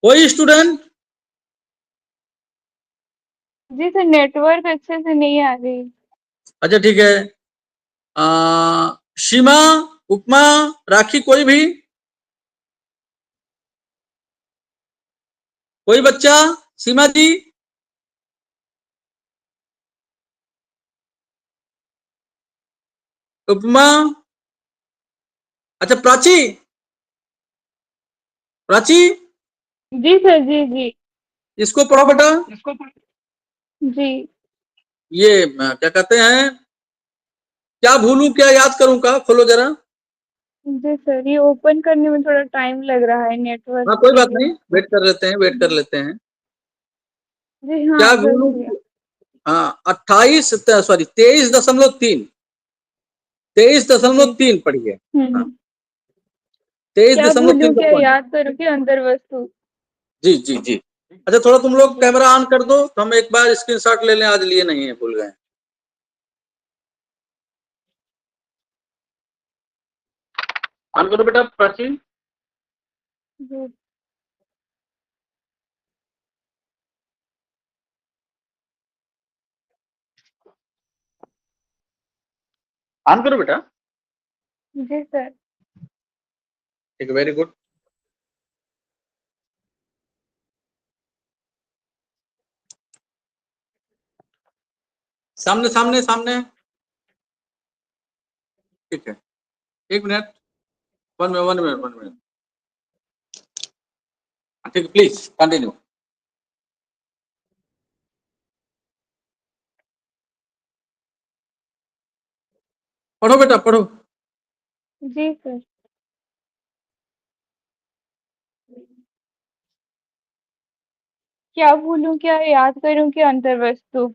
Speaker 1: कोई स्टूडेंट?
Speaker 2: जी सर, नेटवर्क अच्छे से नहीं आ रही।
Speaker 1: अच्छा ठीक है, सीमा, उपमा, राखी, कोई भी, कोई बच्चा? सीमा जी, उपमा, अच्छा प्राची, प्राची,
Speaker 2: जी सर, जी जी।
Speaker 1: इसको पढ़ो बेटा।
Speaker 2: जी
Speaker 1: ये क्या कहते हैं, क्या भूलूं क्या याद करूं का खोलो जरा।
Speaker 2: जी सर, ये ओपन करने में थोड़ा टाइम लग रहा है नेटवर्क
Speaker 1: हाँ कोई
Speaker 2: के
Speaker 1: बात
Speaker 2: लिए।
Speaker 1: नहीं, वेट कर लेते हैं, वेट कर लेते हैं।
Speaker 2: जी हाँ,
Speaker 1: क्या
Speaker 2: कर
Speaker 1: भूलूं,
Speaker 2: लिया।
Speaker 1: हाँ 28 सॉरी 23.3, 23.3 पढ़िए। हाँ
Speaker 2: हम्म।
Speaker 1: तेईस
Speaker 2: क्या
Speaker 1: दशमलव
Speaker 2: भूलूं
Speaker 1: तीन का
Speaker 2: क्या
Speaker 1: पॉइंट।
Speaker 2: याद करूं कि अंदर वस्तु।
Speaker 1: जी जी जी। अच्छा थोड़ा तुम लोग कैमरा ऑन कर दो तो हम एक बार स्क्रीनशॉट ले लें, आज लिए नहीं है, भूल गए। ऑन करो बेटा प्राची।
Speaker 2: जी
Speaker 1: ऑन करो बेटा।
Speaker 2: जी सर।
Speaker 1: ठीक, वेरी गुड। सामने सामने सामने, ठीक है, एक minute, one minute, one minute, ठीक है, प्लीज कंटिन्यू। पढ़ो बेटा पढ़ो।
Speaker 2: जी सर। क्या भूलूं क्या याद करूं कि अंतर वस्तु।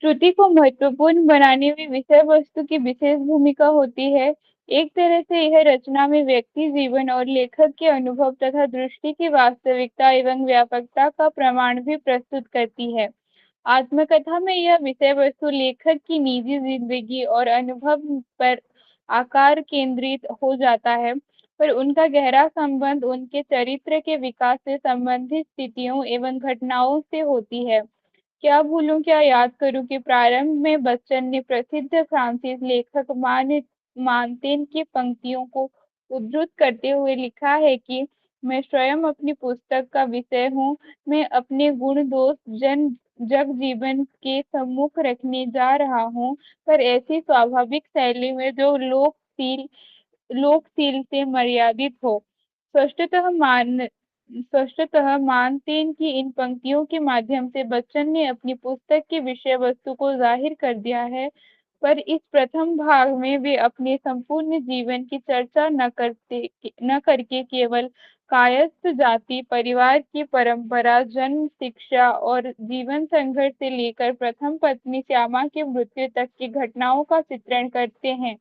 Speaker 2: श्रुति को महत्वपूर्ण बनाने में विषय वस्तु की विशेष भूमिका होती है। एक तरह से यह रचना में व्यक्ति जीवन और लेखक के अनुभव तथा दृष्टि की वास्तविकता एवं व्यापकता का प्रमाण भी प्रस्तुत करती है। आत्मकथा में यह विषय वस्तु लेखक की निजी जिंदगी और अनुभव पर आकार केंद्रित हो जाता है, पर उनका गहरा संबंध उनके चरित्र के विकास से संबंधित स्थितियों एवं घटनाओं से होती है। क्या भूलूं क्या याद करूं कि प्रारंभ में बच्चन ने प्रसिद्ध फ्रांसीसी लेखक मार्टिन की पंक्तियों को उद्धृत करते हुए लिखा है कि मैं स्वयं अपनी पुस्तक का विषय हूँ। मैं अपने गुण दोष जग जीवन के सम्मुख रखने जा रहा हूँ, पर ऐसी स्वाभाविक शैली में जो लोकशील से मर्यादित हो। स्पष्टतः स्पष्टतः मानसेन की इन पंक्तियों के माध्यम से बच्चन ने अपनी पुस्तक की विषय वस्तु को जाहिर कर दिया है, पर इस प्रथम भाग में वे अपने संपूर्ण जीवन की चर्चा न करके केवल कायस्थ जाति, परिवार की परंपरा, जन्म, शिक्षा और जीवन संघर्ष से लेकर प्रथम पत्नी श्यामा की मृत्यु तक की घटनाओं का चित्रण करते हैं।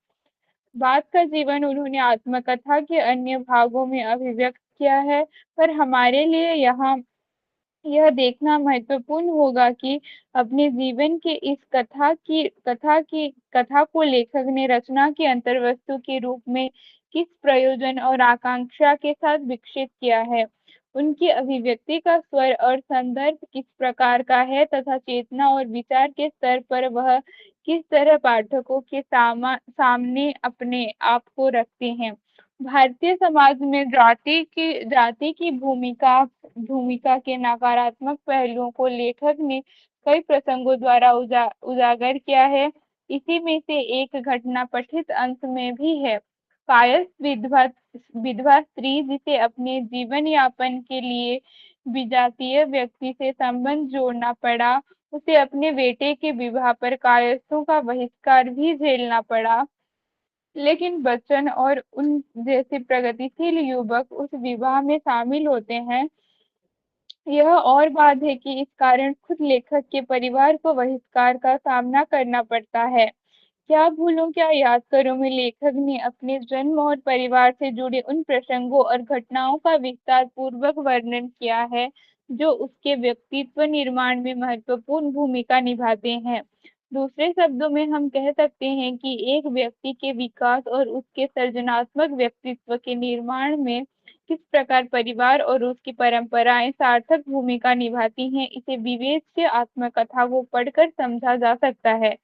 Speaker 2: बाद का जीवन उन्होंने आत्मकथा के अन्य भागों में अभिव्यक्त किया है, पर हमारे लिए यहाँ यह देखना महत्वपूर्ण होगा कि अपने जीवन के इस कथा को लेखक ने रचना की अंतर्वस्तु के रूप में किस प्रयोजन और आकांक्षा के साथ विकसित किया है। उनकी अभिव्यक्ति का स्वर और संदर्भ किस प्रकार का है तथा चेतना और विचार के स्तर पर वह किस तरह पाठकों के सामने अपने आप को रखते हैं। भारतीय समाज में जाति की भूमिका के नकारात्मक पहलुओं को लेखक ने कई प्रसंगों द्वारा उजागर किया है। इसी में से एक घटना पठित अंश में भी है। कायस्थ विधवा स्त्री जिसे अपने जीवन यापन के लिए विजातीय व्यक्ति से संबंध जोड़ना पड़ा, उसे अपने बेटे के विवाह पर कायस्थों का बहिष्कार भी झेलना पड़ा। लेकिन बच्चन और उन जैसे प्रगतिशील युवक उस विवाह में शामिल होते हैं। यह और बात है कि इस कारण खुद लेखक के परिवार को बहिष्कार का सामना करना पड़ता है। क्या भूलूं क्या याद करूं में लेखक ने अपने जन्म और परिवार से जुड़े उन प्रसंगों और घटनाओं का विस्तार पूर्वक वर्णन किया है, जो उसके व्यक्तित्व निर्माण में महत्वपूर्ण भूमिका निभाते हैं। दूसरे शब्दों में हम कह सकते हैं कि एक व्यक्ति के विकास और उसके सृजनात्मक व्यक्तित्व के निर्माण में किस प्रकार परिवार और उसकी परंपराएं सार्थक भूमिका निभाती हैं, इसे विवेक से आत्मकथा को पढ़कर समझा जा सकता है।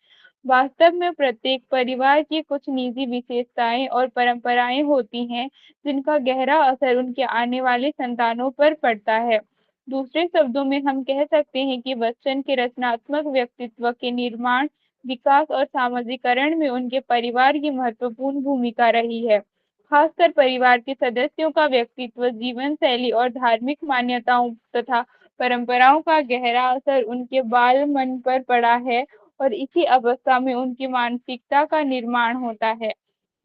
Speaker 2: वास्तव में प्रत्येक परिवार की कुछ निजी विशेषताएं और परंपराएं होती हैं, जिनका गहरा असर उनके आने वाले संतानों पर पड़ता है। दूसरे शब्दों में हम कह सकते हैं कि बच्चन के रचनात्मक व्यक्तित्व के निर्माण, विकास और सामाजिकरण में उनके परिवार की महत्वपूर्ण भूमिका रही है। खासकर परिवार के सदस्यों का व्यक्तित्व, जीवन शैली और धार्मिक मान्यताओं तथा परंपराओं का गहरा असर उनके बाल मन पर पड़ा है और इसी अवस्था में उनकी मानसिकता का निर्माण होता है।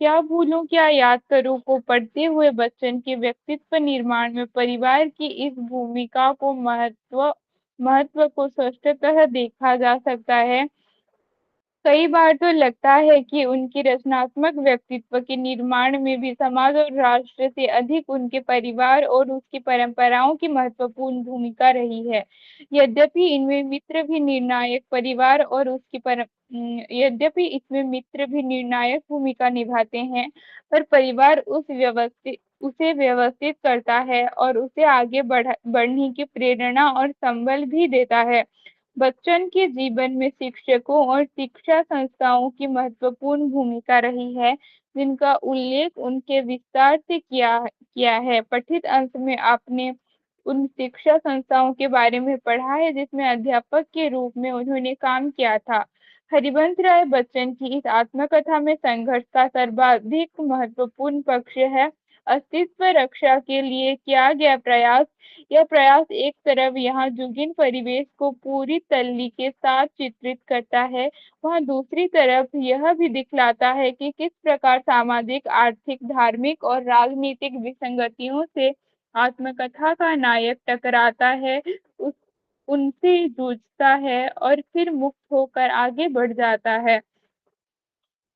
Speaker 2: क्या भूलूं क्या याद करूं को पढ़ते हुए बच्चन के व्यक्तित्व निर्माण में परिवार की इस भूमिका को महत्व को स्पष्टतः देखा जा सकता है। कई बार तो लगता है कि उनकी रचनात्मक व्यक्तित्व के निर्माण में भी समाज और राष्ट्र से अधिक उनके परिवार और उसकी परंपराओं की महत्वपूर्ण भूमिका रही है। यद्यपि इनमें मित्र भी निर्णायक परिवार और उसकी यद्यपि इसमें मित्र भी निर्णायक भूमिका निभाते हैं, पर परिवार उसे व्यवस्थित करता है और उसे आगे बढ़ने की प्रेरणा और संबल भी देता है। बच्चन के जीवन में शिक्षकों और शिक्षा संस्थाओं की महत्वपूर्ण भूमिका रही है, जिनका उल्लेख उनके विस्तार से किया है। पठित अंश में आपने उन शिक्षा संस्थाओं के बारे में पढ़ा है जिसमें अध्यापक के रूप में उन्होंने काम किया था। हरिवंश राय बच्चन की इस आत्मकथा में संघर्ष का सर्वाधिक महत्वपूर्ण पक्ष है। अस्तित्व रक्षा के लिए किया गया प्रयास, यह प्रयास एक तरफ यहाँ जुगीन परिवेश को पूरी तल्ली के साथ चित्रित करता है, वहाँ दूसरी तरफ यह भी दिखलाता है कि किस प्रकार सामाजिक, आर्थिक, धार्मिक और राजनीतिक विसंगतियों से आत्मकथा का नायक टकराता है, उनसे जूझता है और फिर मुक्त होकर आगे बढ़ जाता है।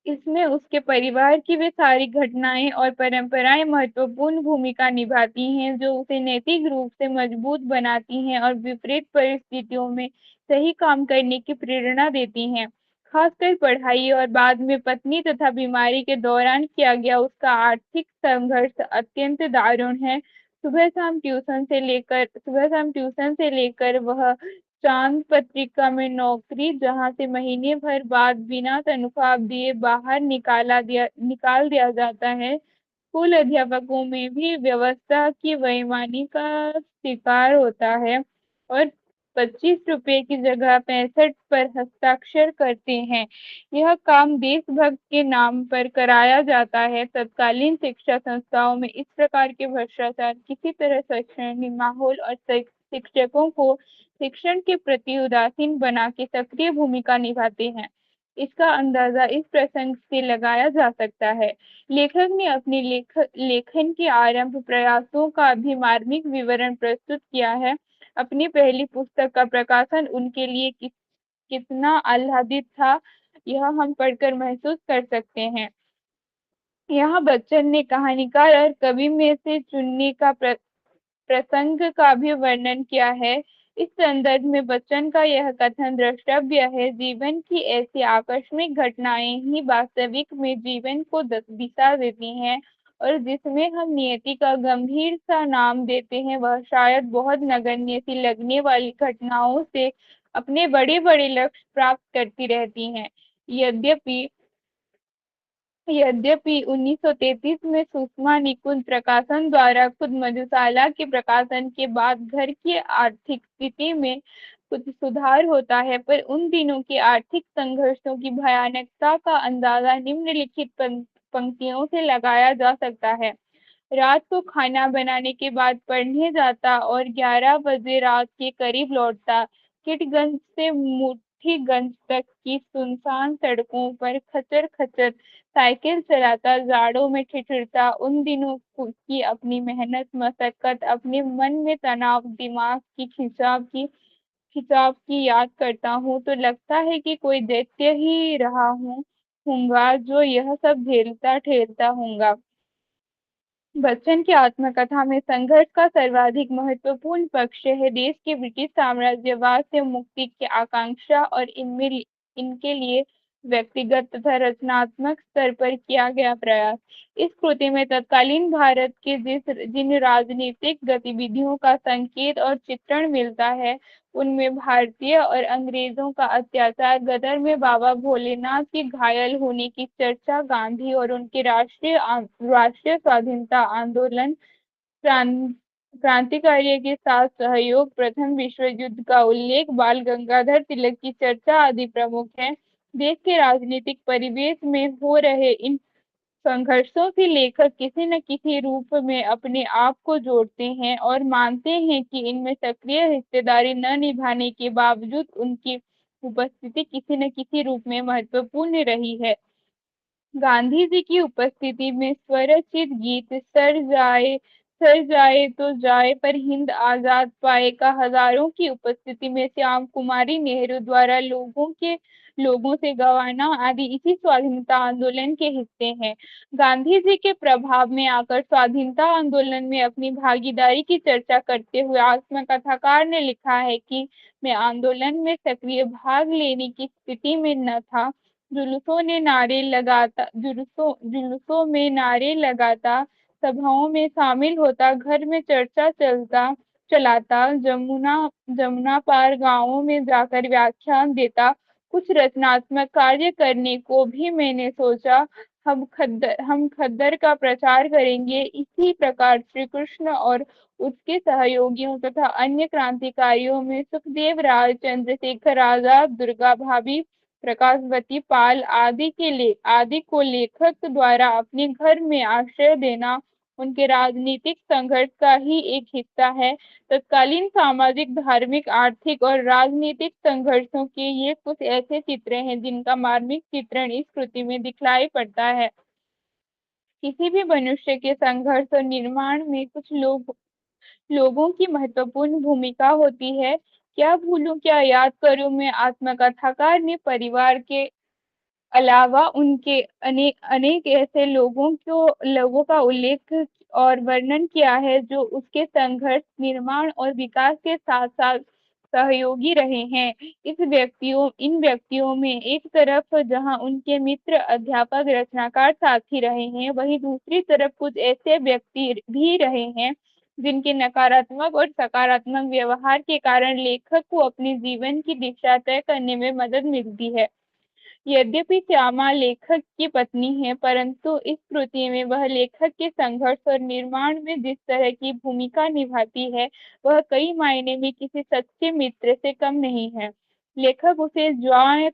Speaker 2: इसमें उसके परिवार की वे सारी घटनाएं और परंपराएं महत्वपूर्ण भूमिका निभाती हैं, जो उसे नैतिक रूप से मजबूत बनाती हैं और विपरीत परिस्थितियों में सही काम करने की प्रेरणा देती हैं। खासकर पढ़ाई और बाद में पत्नी तथा बीमारी के दौरान किया गया उसका आर्थिक संघर्ष अत्यंत दारुण है। सुबह शाम ट्यूशन से लेकर वह चांद पत्रिका में नौकरी, जहां से महीने भर बाद बिना तनख्वाह दिए बाहर निकाल दिया जाता है। स्कूल अध्यापकों में भी व्यवस्था की बेईमानी का शिकार होता है और ₹25 की जगह 65 पर हस्ताक्षर करते हैं। यह काम देशभक्त के नाम पर कराया जाता है। तत्कालीन शिक्षा संस्थाओं में इस प्रकार के भ्रष्टाचार किसी तरह शैक्षणिक माहौल और शिक्षकों को शिक्षण के प्रति उदासीन बना के सक्रिय भूमिका निभाते हैं। इसका अंदाजा इस प्रसंग से लगाया जा सकता है। लेखक ने अपने लेखन के आरंभ प्रयासों का भी मार्मिक विवरण प्रस्तुत किया है। अपनी पहली पुस्तक का प्रकाशन उनके लिए कितना आह्लादित था, यह हम पढ़कर महसूस कर सकते हैं। यहाँ बच्चन ने कहानीकार और कवि में से चुनने का प्रसंग का भी वर्णन किया है। इस संदर्भ में बच्चन का यह कथन द्रष्टव्य है, जीवन की ऐसी आकस्मिक घटनाएं ही वास्तविक में जीवन को दिशा देती हैं और जिसमें हम नियति का गंभीर सा नाम देते हैं, वह शायद बहुत नगण्य सी लगने वाली घटनाओं से अपने बड़े बड़े लक्ष्य प्राप्त करती रहती हैं। यद्यपि 1933 में सुषमा निकुंज प्रकाशन द्वारा खुद मधुशाला के प्रकाशन के बाद घर की आर्थिक स्थिति में कुछ सुधार होता है, पर उन दिनों के आर्थिक संघर्षों की भयानकता का अंदाजा निम्नलिखित पंक्तियों से लगाया जा सकता है। रात को खाना बनाने के बाद पढ़ने जाता और 11 बजे रात के करीब लौटता। किटगंज से मुठीगंज तक की सुनसान सड़कों पर खचर खचर साइकिल चलाता, जाड़ों में ठिठुरता। उन दिनों की अपनी मेहनत मशक्कत, अपने मन में तनाव, दिमाग की खिंचाव की याद करता हूँ तो लगता है कि कोई दैत्य ही रहा हूँगा जो यह सब झेलता ठेलता हूँगा। बच्चन की आत्मकथा में संघर्ष का सर्वाधिक महत्वपूर्ण पक्ष है देश के ब्रिटिश साम्राज्यवाद से मुक्ति की आकांक्षा और इनके लिए व्यक्तिगत तथा रचनात्मक स्तर पर किया गया प्रयास। इस कृति में तत्कालीन भारत के जिन राजनीतिक गतिविधियों का संकेत और चित्रण मिलता है, उनमें भारतीय और अंग्रेजों का अत्याचार, गदर में बाबा भोलेनाथ के घायल होने की चर्चा, गांधी और उनके राष्ट्रीय स्वाधीनता आंदोलन, क्रांतिकारियों के साथ सहयोग, प्रथम विश्व युद्ध का उल्लेख, बाल गंगाधर तिलक की चर्चा आदि प्रमुख है। देश के राजनीतिक परिवेश में हो रहे इन संघर्षों से लेखक किसी न किसी रूप में अपने आप को जोड़ते हैं और मानते हैं कि इनमें सक्रिय हिस्सेदारी न निभाने के बावजूद उनकी उपस्थिति किसी न किसी रूप में महत्वपूर्ण रही है। गांधी जी की उपस्थिति में स्वरचित गीत सर जाए तो जाए पर हिंद आजाद पाए का, हजारों की उपस्थिति में श्याम कुमारी नेहरू द्वारा लोगों से गवाना आदि इसी स्वाधीनता आंदोलन के हिस्से हैं। गांधी जी के प्रभाव में आकर स्वाधीनता आंदोलन में अपनी भागीदारी की चर्चा करते हुए आत्मकथाकार ने लिखा है कि मैं आंदोलन में सक्रिय भाग लेने की स्थिति में न था। जुलूसों में नारे लगाता, सभाओं में शामिल होता, घर में चर्चा चलाता, जमुना पार गांवों में जाकर व्याख्यान देता। कुछ रचनात्मक कार्य करने को भी मैंने सोचा। हम खद्दर का प्रचार करेंगे। इसी प्रकार श्री कृष्ण और उसके सहयोगियों तथा अन्य क्रांतिकारियों में सुखदेव राय, चंद्रशेखर आजाद, दुर्गा भाभी, प्रकाशवती पाल आदि को लेखक द्वारा अपने घर में आश्रय देना उनके राजनीतिक संघर्ष का ही एक हिस्सा है। तत्कालीन सामाजिक, धार्मिक, आर्थिक और राजनीतिक संघर्षों के ये कुछ ऐसे चित्र हैं जिनका मार्मिक चित्रण इस कृति में दिखलाई पड़ता है। किसी भी मनुष्य के संघर्ष और निर्माण में कुछ लोगों की महत्वपूर्ण भूमिका होती है। क्या भूलूं क्या याद करूं मैं, आत्मकथाकार ने परिवार के अलावा उनके अनेक ऐसे लोगों का उल्लेख और वर्णन किया है जो उसके संघर्ष, निर्माण और विकास के साथ साथ सहयोगी रहे हैं। इन व्यक्तियों में एक तरफ जहां उनके मित्र, अध्यापक, रचनाकार साथी रहे हैं, वहीं दूसरी तरफ कुछ ऐसे व्यक्ति भी रहे हैं जिनके नकारात्मक और सकारात्मक व्यवहार के कारण लेखक को अपने जीवन की दिशा तय करने में मदद मिलती है। यद्यपि श्यामा लेखक की पत्नी है, परंतु इस कृति में वह लेखक के संघर्ष और निर्माण में जिस तरह की भूमिका निभाती है, वह कई मायने में किसी सच्चे मित्र से कम नहीं है। लेखक उसे ज्वां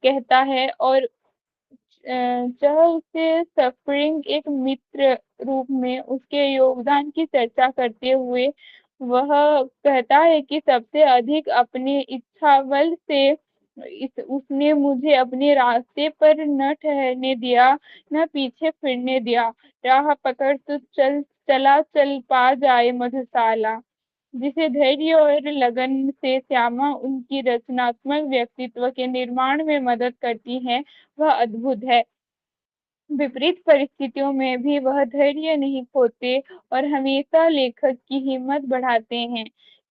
Speaker 2: कहता है और चाह उसे सफरिंग एक मित्र रूप में उसके योगदान की चर्चा करते हुए वह कहता है कि सबसे अधिक अपने इच्छाबल से उसने मुझे अपने रास्ते पर न ठहरने दिया, न पीछे फिरने दिया। राह पकड़ तो चल पा जाए मधुशाला। जिसे धैर्य और लगन से श्यामा उनकी रचनात्मक व्यक्तित्व के निर्माण में मदद करती हैं, वह अद्भुत है। विपरीत परिस्थितियों में भी वह धैर्य नहीं खोते और हमेशा लेखक की हिम्मत बढ़ाते हैं।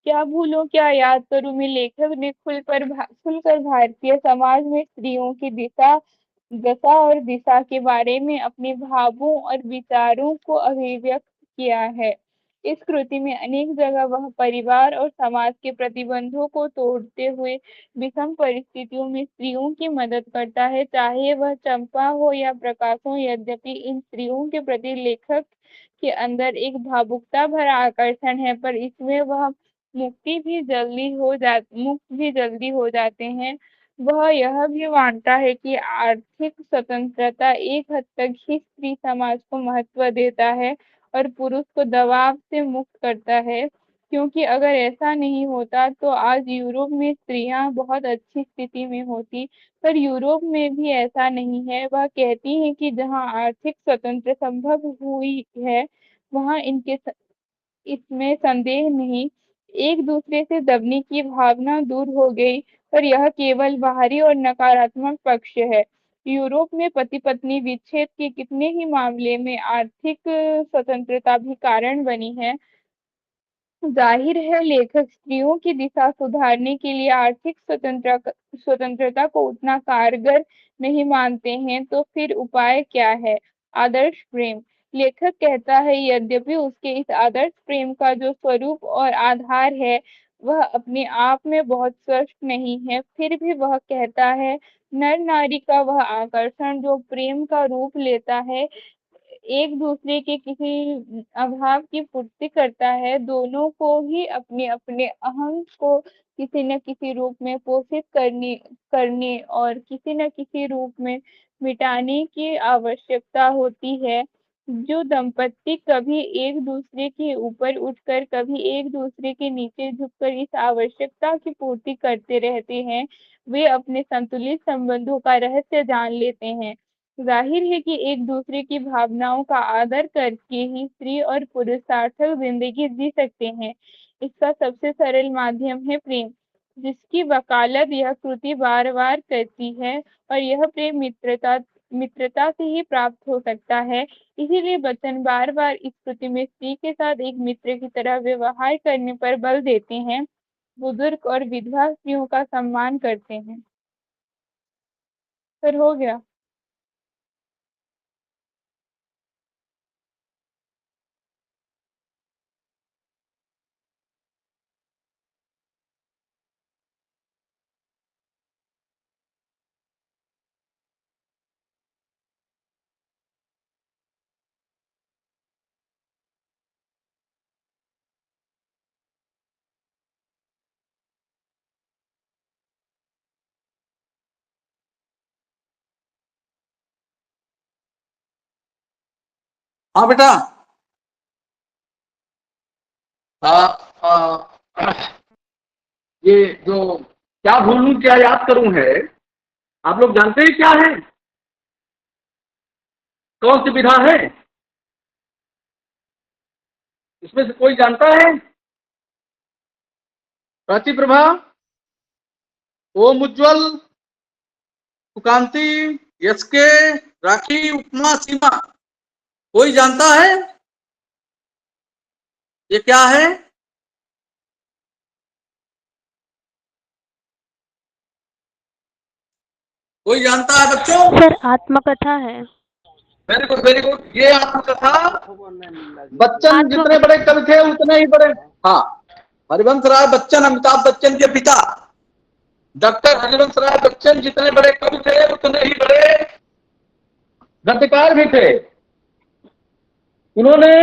Speaker 2: क्या भूलूं क्या याद करूं में लेखक ने खुलकर भारतीय समाज में स्त्रियों की दशा और दिशा के बारे में अपने भावों और विचारों को अभिव्यक्त किया है। इस कृति में अनेक जगह वह परिवार और समाज के प्रतिबंधों को तोड़ते हुए विषम परिस्थितियों में स्त्रियों की मदद करता है, चाहे वह चंपा हो या प्रकाश हो। यद्यपि इन स्त्रियों के प्रति लेखक के अंदर एक भावुकता भरा आकर्षण है, पर इसमें वह मुक्त भी जल्दी हो जाते हैं। वह यह भी मानता है कि आर्थिक स्वतंत्रता एक हद तक ही स्त्री समाज को महत्व देता है और पुरुष को दबाव से मुक्त करता है, क्योंकि अगर ऐसा नहीं होता तो आज यूरोप में स्त्रियां बहुत अच्छी स्थिति में होती, पर यूरोप में भी ऐसा नहीं है। वह कहती हैं कि जहां आर्थिक स्वतंत्रता संभव हुई है, वहां इसमें संदेह नहीं, एक दूसरे से दबने की भावना दूर हो गई, पर यह केवल बाहरी और नकारात्मक पक्ष है। यूरोप में पति पत्नी विच्छेद के कितने ही मामले में आर्थिक स्वतंत्रता भी कारण बनी है। जाहिर है लेखक स्त्रियों की दिशा सुधारने के लिए आर्थिक स्वतंत्रता को उतना कारगर नहीं मानते हैं, तो फिर उपाय क्या है? आदर्श प्रेम। लेखक कहता है यद्यपि उसके इस आदर्श प्रेम का जो स्वरूप और आधार है वह अपने आप में बहुत स्पष्ट नहीं है, फिर भी वह कहता है नर नारी का वह आकर्षण जो प्रेम का रूप लेता है, एक दूसरे के किसी अभाव की पूर्ति करता है, दोनों को ही अपने अपने अहम को किसी न किसी रूप में पोषित करने और किसी न किसी रूप में मिटाने की आवश्यकता होती है। जो दंपति कभी एक दूसरे के ऊपर उठकर कभी एक दूसरे के नीचे झुककर इस आवश्यकता की पूर्ति करते रहते हैं, वे अपने संतुलित संबंधों का रहस्य जान लेते हैं। जाहिर है कि एक दूसरे की भावनाओं का आदर करके ही स्त्री और पुरुष सार्थक जिंदगी जी सकते हैं। इसका सबसे सरल माध्यम है प्रेम, जिसकी वकालत यह कृति बार बार करती है, और यह प्रेम मित्रता से ही प्राप्त हो सकता है। इसीलिए बच्चन बार बार इस कृति में स्त्री के साथ एक मित्र की तरह व्यवहार करने पर बल देते हैं, बुजुर्ग और विधवा स्त्रियों का सम्मान करते हैं। फिर हो गया।
Speaker 1: हाँ बेटा। आ, ये जो क्या भूलूं क्या याद करूं है, आप लोग जानते हैं क्या है? कौन सी विधा है? इसमें से कोई जानता है? प्राची प्रभा, ओम उज्ज्वल, सुकांति, एसके, राखी, उपमा, सीमा, कोई जानता है ये क्या है? कोई जानता है बच्चों?
Speaker 4: सर आत्मकथा है।
Speaker 1: Very good very good. ये आत्मकथा बच्चन जितने बड़े कवि थे उतने ही बड़े। हाँ, हरिवंश राय बच्चन अमिताभ बच्चन के पिता, डॉक्टर हरिवंश राय बच्चन जितने बड़े कवि थे उतने ही बड़े गद्यकार भी थे। उन्होंने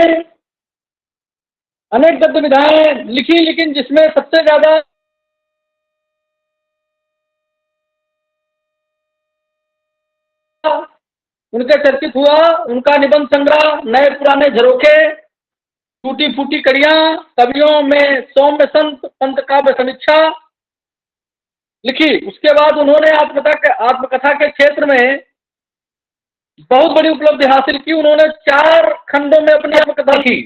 Speaker 1: अनेक गद्य विधाएं लिखी, लेकिन जिसमें सबसे ज्यादा उनके चर्चित हुआ उनका निबंध संग्रह नए पुराने झरोखे, टूटी फूटी कड़ियां, कवियों में सौम्य संत, पंत काव्य समीक्षा लिखी। उसके बाद उन्होंने आत्मकथा के क्षेत्र में बहुत बड़ी उपलब्धि हासिल की। उन्होंने 4 खंडों में अपनी आत्मकथा लिखी,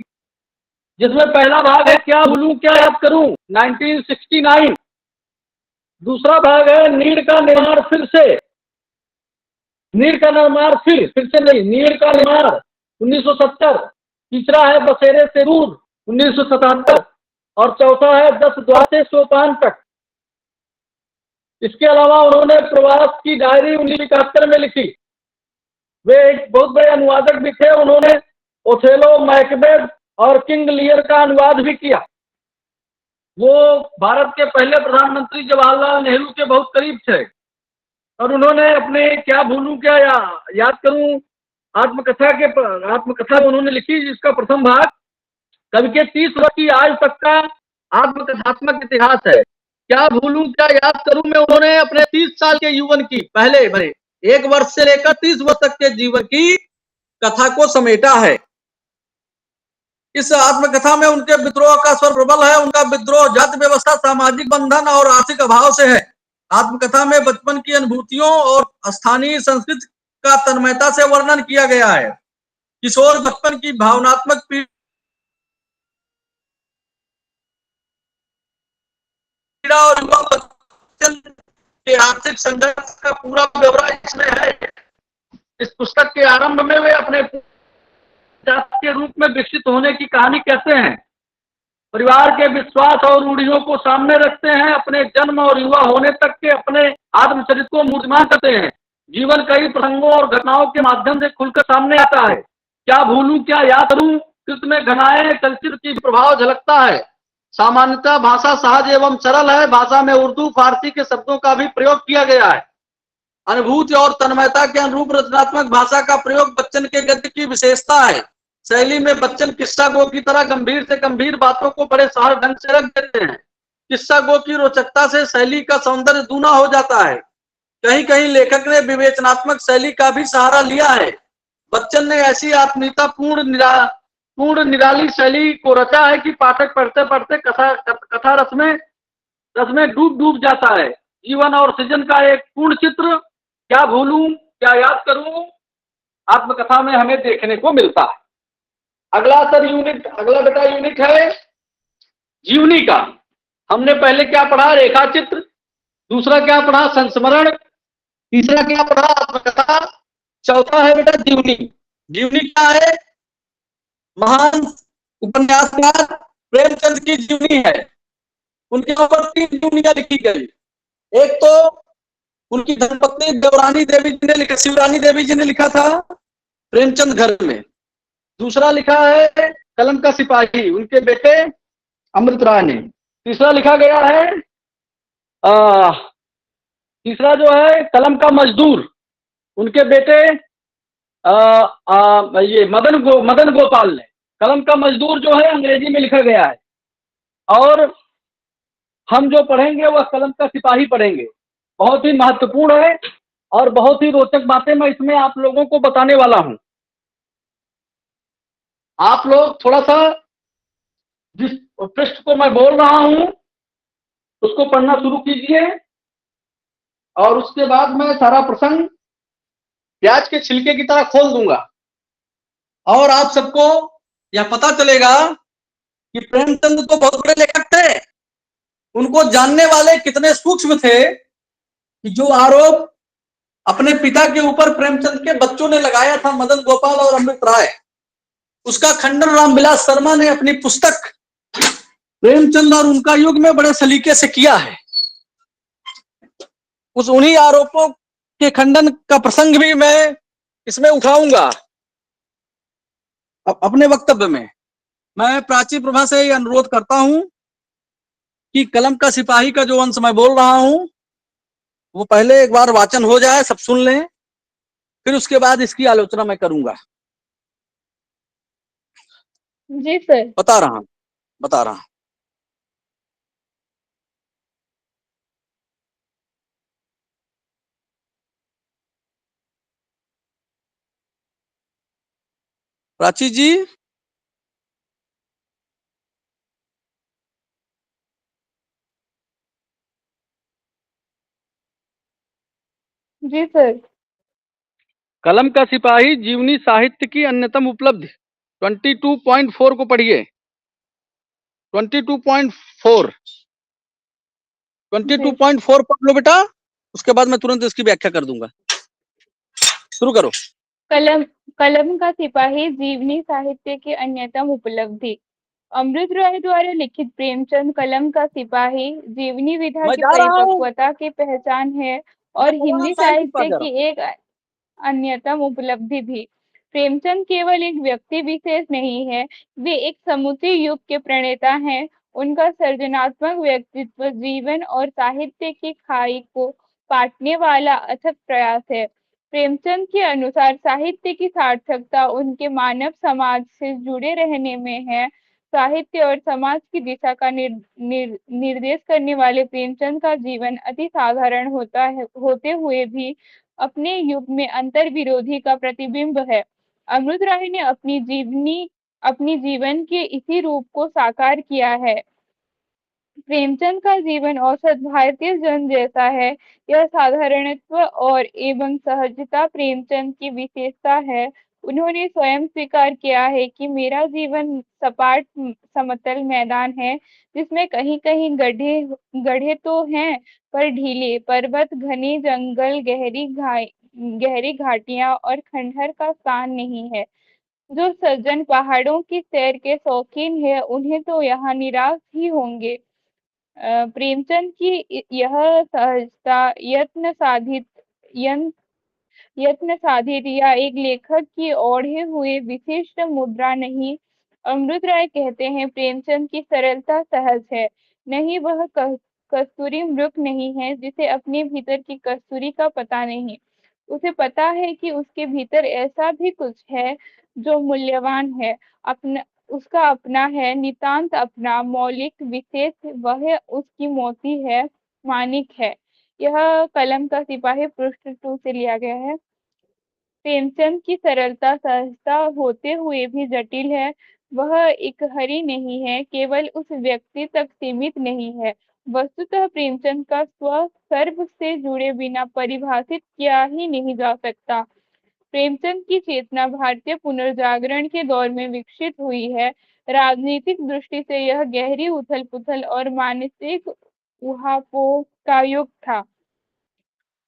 Speaker 1: जिसमें पहला भाग है क्या भूलूं क्या याद करूं 1969, दूसरा भाग है नीड़ का निर्माण फिर से, नीड़ का निर्माण फिर से नहीं, नीड़ का निर्माण 1970, तीसरा है बसेरे से दूर 1977 और चौथा है 10 द्वार से सोपान तक। इसके अलावा उन्होंने प्रवास की डायरी 1971 में लिखी। वे एक बहुत बड़े अनुवादक भी थे। उन्होंने ओथेलो, मैकबेथ और किंग लियर का अनुवाद भी किया। वो भारत के पहले प्रधानमंत्री जवाहरलाल नेहरू के बहुत करीब थे और उन्होंने अपने क्या भूलूं क्या याद करूं आत्मकथा उन्होंने लिखी, जिसका प्रथम भाग कवि के 30 वर्ष की आयु तक का आत्मकथात्मक इतिहास है। क्या भूलूं क्या याद करूं में उन्होंने अपने 30 साल के जीवन की पहले भरे 1 वर्ष से लेकर 30 वर्ष तक के जीवन की कथा को समेटा है। इस आत्मकथा में उनके विद्रोह का स्वर प्रबल है। उनका विद्रोह जाति व्यवस्था, सामाजिक बंधन और आर्थिक अभाव से है। आत्मकथा में बचपन की अनुभूतियों और स्थानीय संस्कृति का तन्मयता से वर्णन किया गया है। किशोर बचपन की भावनात्मक पीड़ा और युवा बचपन के आर्थिक संघर्ष का पूरा ब्यौरा इसमें है। इस पुस्तक के आरंभ में वे अपने के रूप में विकसित होने की कहानी कहते हैं, परिवार के विश्वास और रूढ़ियों को सामने रखते हैं, अपने जन्म और युवा होने तक के अपने आत्मचरित्र को मूर्तिमान करते हैं। जीवन कई प्रसंगों और घटनाओं के माध्यम से खुलकर सामने आता है। क्या भूलूं क्या याद करूं कृत में घनाए चलचित्र की प्रभाव झलकता है। सामान्यतः भाषा सहज एवं सरल है। भाषा में उर्दू फारसी के शब्दों का भी प्रयोग किया गया है। अनुभूति और तन्मयता के अनुरूप रचनात्मक भाषा का प्रयोग बच्चन के गद्य की विशेषता है। शैली में बच्चन किस्सा गो की तरह गंभीर से गंभीर बातों को बड़े सहज ढंग से रख देते हैं। किस्सा गो की रोचकता से शैली का सौंदर्य दूना हो जाता है। कहीं कहीं लेखक ने विवेचनात्मक शैली का भी सहारा लिया है। बच्चन ने ऐसी आत्मीयता पूर्ण निराली शैली को रचा है कि पाठक पढ़ते पढ़ते कथा रस में डूब जाता है। जीवन और सृजन का एक पूर्ण चित्र क्या भूलूं क्या याद करूं आत्मकथा में हमें देखने को मिलता है। अगला बेटा यूनिट है जीवनी का। हमने पहले क्या पढ़ा, रेखा चित्र, दूसरा क्या पढ़ा, संस्मरण, तीसरा क्या पढ़ा, आत्मकथा, चौथा है बेटा जीवनी। जीवनी क्या है? महान उपन्यासकार प्रेमचंद की जीवनी है। उनके ऊपर 3 जीवनियां लिखी गई। एक तो उनकी धर्मपत्नी शिवरानी देवी जी ने लिखा था प्रेमचंद घर में। दूसरा लिखा है कलम का सिपाही, उनके बेटे अमृत राय ने। तीसरा लिखा गया है तीसरा जो है कलम का मजदूर, उनके बेटे ये मदन गोपाल ने। कलम का मजदूर जो है अंग्रेजी में लिखा गया है और हम जो पढ़ेंगे वह कलम का सिपाही पढ़ेंगे। बहुत ही महत्वपूर्ण है और बहुत ही रोचक बातें मैं इसमें आप लोगों को बताने वाला हूं। आप लोग थोड़ा सा जिस पृष्ठ को मैं बोल रहा हूं उसको पढ़ना शुरू कीजिए और उसके बाद मैं सारा प्रसंग प्याज के छिलके की तरह खोल दूंगा और आप सबको यह पता चलेगा कि प्रेमचंद तो बहुत बड़े लेखक थे। उनको जानने वाले कितने सूक्ष्म थे कि जो आरोप अपने पिता के ऊपर प्रेमचंद के बच्चों ने लगाया था, मदन गोपाल और अमृत राय, उसका खंडन रामविलास शर्मा ने अपनी पुस्तक प्रेमचंद और उनका युग में बड़े सलीके से किया है। उन्हीं आरोपों के खंडन का प्रसंग भी मैं इसमें उठाऊंगा अपने वक्तव्य में। मैं प्राची प्रभा से ये अनुरोध करता हूं कि कलम का सिपाही का जो अंश मैं बोल रहा हूं वो पहले एक बार वाचन हो जाए, सब सुन लें, फिर उसके बाद इसकी आलोचना मैं करूंगा।
Speaker 2: जी सर।
Speaker 1: बता रहा हूं, बता रहा हूं। प्राची जी,
Speaker 2: जी सर।
Speaker 1: कलम का सिपाही जीवनी साहित्य की अन्यतम उपलब्धि 22.4 को पढ़िए। 22.4
Speaker 2: जी।
Speaker 1: 22.4 पढ़ लो बेटा, उसके बाद मैं तुरंत इसकी व्याख्या कर दूंगा। शुरू करो।
Speaker 2: कलम कलम का सिपाही जीवनी साहित्य की अन्यतम उपलब्धि। अमृत राय द्वारा लिखित प्रेमचंद कलम का सिपाही जीवनी विधा
Speaker 1: मैं
Speaker 2: की
Speaker 1: जा रहा हूँ,
Speaker 2: परिपक्वता की पहचान है
Speaker 1: मैं
Speaker 2: और
Speaker 1: पौना
Speaker 2: हिंदी
Speaker 1: साल के पास
Speaker 2: साहित्य
Speaker 1: जा रहा
Speaker 2: की एक अन्यतम उपलब्धि भी। प्रेमचंद केवल एक व्यक्ति विशेष नहीं है, वे एक समूचे युग के प्रणेता हैं। उनका सृजनात्मक व्यक्तित्व जीवन और साहित्य की खाई को पाटने वाला अथक प्रयास है। प्रेमचंद के अनुसार साहित्य की सार्थकता उनके मानव समाज से जुड़े रहने में है। साहित्य और समाज की दिशा का निर्देश करने वाले प्रेमचंद का जीवन अति साधारण होते हुए भी अपने युग में अंतर विरोधी का प्रतिबिंब है। अमृत राय ने अपनी जीवन के इसी रूप को साकार किया है। प्रेमचंद का जीवन औसत भारतीय जन जैसा है। यह साधारणत्व और एवं सहजता प्रेमचंद की विशेषता है। उन्होंने स्वयं स्वीकार किया है कि मेरा जीवन सपाट समतल मैदान है, जिसमें कहीं कहीं गड्ढे गड्ढे तो हैं, पर ढीले पर्वत, घने जंगल, गहरी घाटियां और खंडहर का स्थान नहीं है। जो सज्जन पहाड़ों की सैर के शौकीन है, उन्हें तो यहाँ निराश ही होंगे। प्रेमचंद की यह सहजता यत्न साधित या एक लेखक की ओढ़े हुए विशिष्ट मुद्रा नहीं। अमृत राय कहते हैं प्रेमचंद की सरलता सहज है। नहीं, वह कस्तूरी मृग नहीं है जिसे अपने भीतर की कस्तूरी का पता नहीं। उसे पता है कि उसके भीतर ऐसा भी कुछ है जो मूल्यवान है, अपना उसका अपना है, नितांत अपना, मौलिक, विशेष, वह उसकी मोती है, मानिक है। यह कलम का सिपाही पृष्ठ 2 से लिया गया है। प्रेमचंद की सरलता सहजता होते हुए भी जटिल है। वह एक हरी नहीं है, केवल उस व्यक्ति तक सीमित नहीं है। वस्तुतः प्रेमचंद का स्व सर्व से जुड़े बिना परिभाषित किया ही नहीं जा सकता। प्रेमचंद की चेतना भारतीय पुनर्जागरण के दौर में विकसित हुई है। राजनीतिक दृष्टि से यह गहरी उथल-पुथल और मानसिक ऊहापोह का युग था।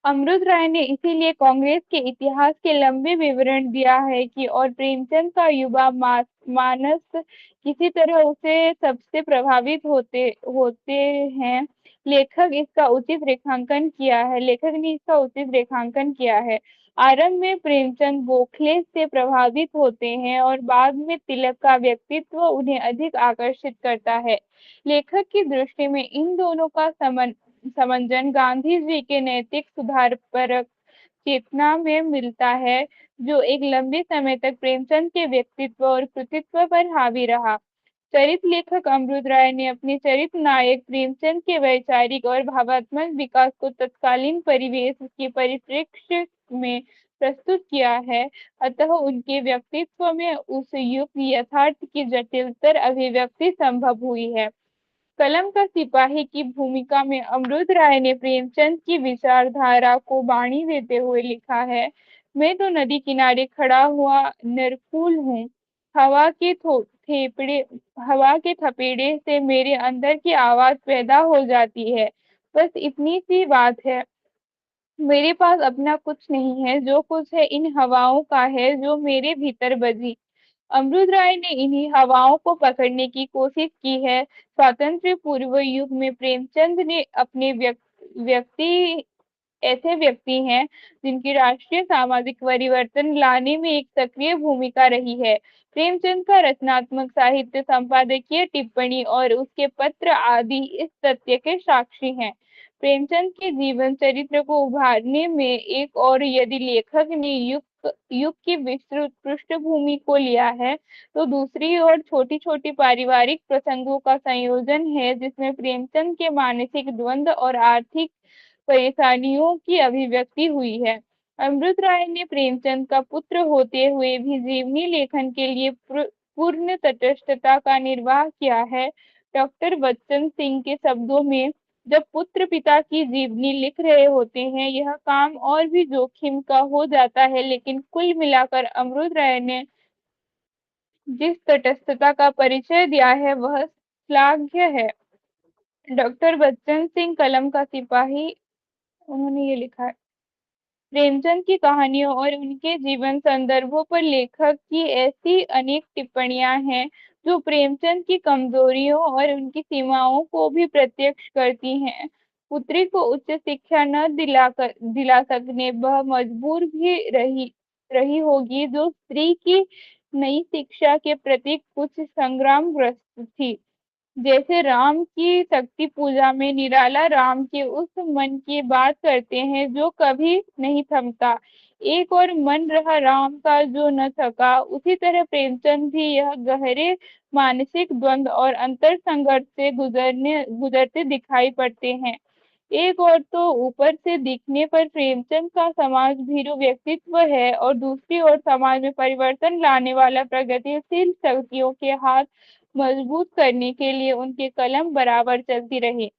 Speaker 2: अमृत राय ने इसीलिए कांग्रेस के इतिहास के लंबे विवरण दिया है कि और प्रेमचंद का युवा मानस किसी तरह उसे सबसे प्रभावित होते हैं। लेखक ने इसका उचित रेखांकन किया है। आरंभ में प्रेमचंद गोखले से प्रभावित होते हैं और बाद में तिलक का व्यक्तित्व उन्हें अधिक आकर्षित करता है। लेखक की दृष्टि में इन दोनों का समंजन गांधी जी के नैतिक सुधार परक चेतना में मिलता है, जो एक लंबे समय तक प्रेमचंद के व्यक्तित्व और कृतित्व पर हावी रहा। चरित्र लेखक अमृत राय ने अपने चरित्र नायक प्रेमचंद के वैचारिक और भावात्मक विकास को तत्कालीन परिवेश के परिप्रेक्ष्य में प्रस्तुत किया है। अतः उनके व्यक्तित्व में उस युग यथार्थ की जटिलतर अभिव्यक्ति संभव हुई है। कलम का सिपाही की भूमिका में अमृत राय ने प्रेमचंद की विचारधारा को वाणी देते हुए लिखा है। मैं तो नदी किनारे खड़ा हुआ नरकुल हूँ। हवा के थेपड़े हवा के थपेड़े से मेरे अंदर की आवाज पैदा हो जाती है। बस इतनी सी बात है। मेरे पास अपना कुछ नहीं है, जो कुछ है इन हवाओं का है जो मेरे भीतर बजी। अमृत राय ने इन्हीं हवाओं को पकड़ने की कोशिश की है। स्वातंत्र्य पूर्व युग में प्रेमचंद ने अपने व्यक्ति ऐसे व्यक्ति हैं जिनकी राष्ट्रीय सामाजिक परिवर्तन लाने में एक सक्रिय भूमिका रही है। प्रेमचंद का रचनात्मक साहित्य, संपादकीय टिप्पणी और उसके पत्र आदि इस तथ्य के साक्षी हैं। प्रेमचंद के जीवन चरित्र को उभारने में एक और यदि लेखक ने युग की विस्तृत पृष्ठभूमि को लिया है, तो दूसरी ओर छोटी-छोटी पारिवारिक प्रसंगों का संयोजन है, जिसमें प्रेमचंद के मानसिक द्वंद्व और आर्थिक परेशानियों की अभिव्यक्ति हुई है। अमृत राय ने प्रेमचंद का पुत्र होते हुए भी जीवनी लेखन के लिए पूर्ण तटस्थता का निर्वाह किया है। डॉक्टर बच्चन सिंह के शब्दों में, जब पुत्र पिता की जीवनी लिख रहे होते हैं, यह काम और भी जोखिम का हो जाता है, लेकिन कुल मिलाकर अमृत राय ने जिस तटस्थता का परिचय दिया है, वह श्लाघ्य है। डॉक्टर बच्चन सिंह कलम का सिपाही, उन्होंने ये लिखा है, प्रेमचंद की कहानियों और उनके जीवन संदर्भों पर लेखक की ऐसी अनेक टिप्पणियां हैं जो प्रेमचंद की कमजोरियों और उनकी सीमाओं को भी प्रत्यक्ष करती हैं। पुत्री को उच्च शिक्षा न दिला सकने वह मजबूर भी रही होगी, जो स्त्री की नई शिक्षा के प्रति कुछ संग्रामग्रस्त थी। जैसे राम की शक्ति पूजा में निराला राम के उस मन की बात करते हैं जो कभी नहीं थमता, एक और मन रहा राम का जो न थका। उसी तरह प्रेमचंद भी यह गहरे मानसिक द्वंद्व और अंतर संघर्ष से गुजरते दिखाई पड़ते हैं। एक और तो ऊपर से दिखने पर प्रेमचंद का समाज भीरू व्यक्तित्व है, और दूसरी ओर समाज में परिवर्तन लाने वाला प्रगतिशील शक्तियों के हाथ मजबूत करने के लिए उनके कलम बराबर चलती रही।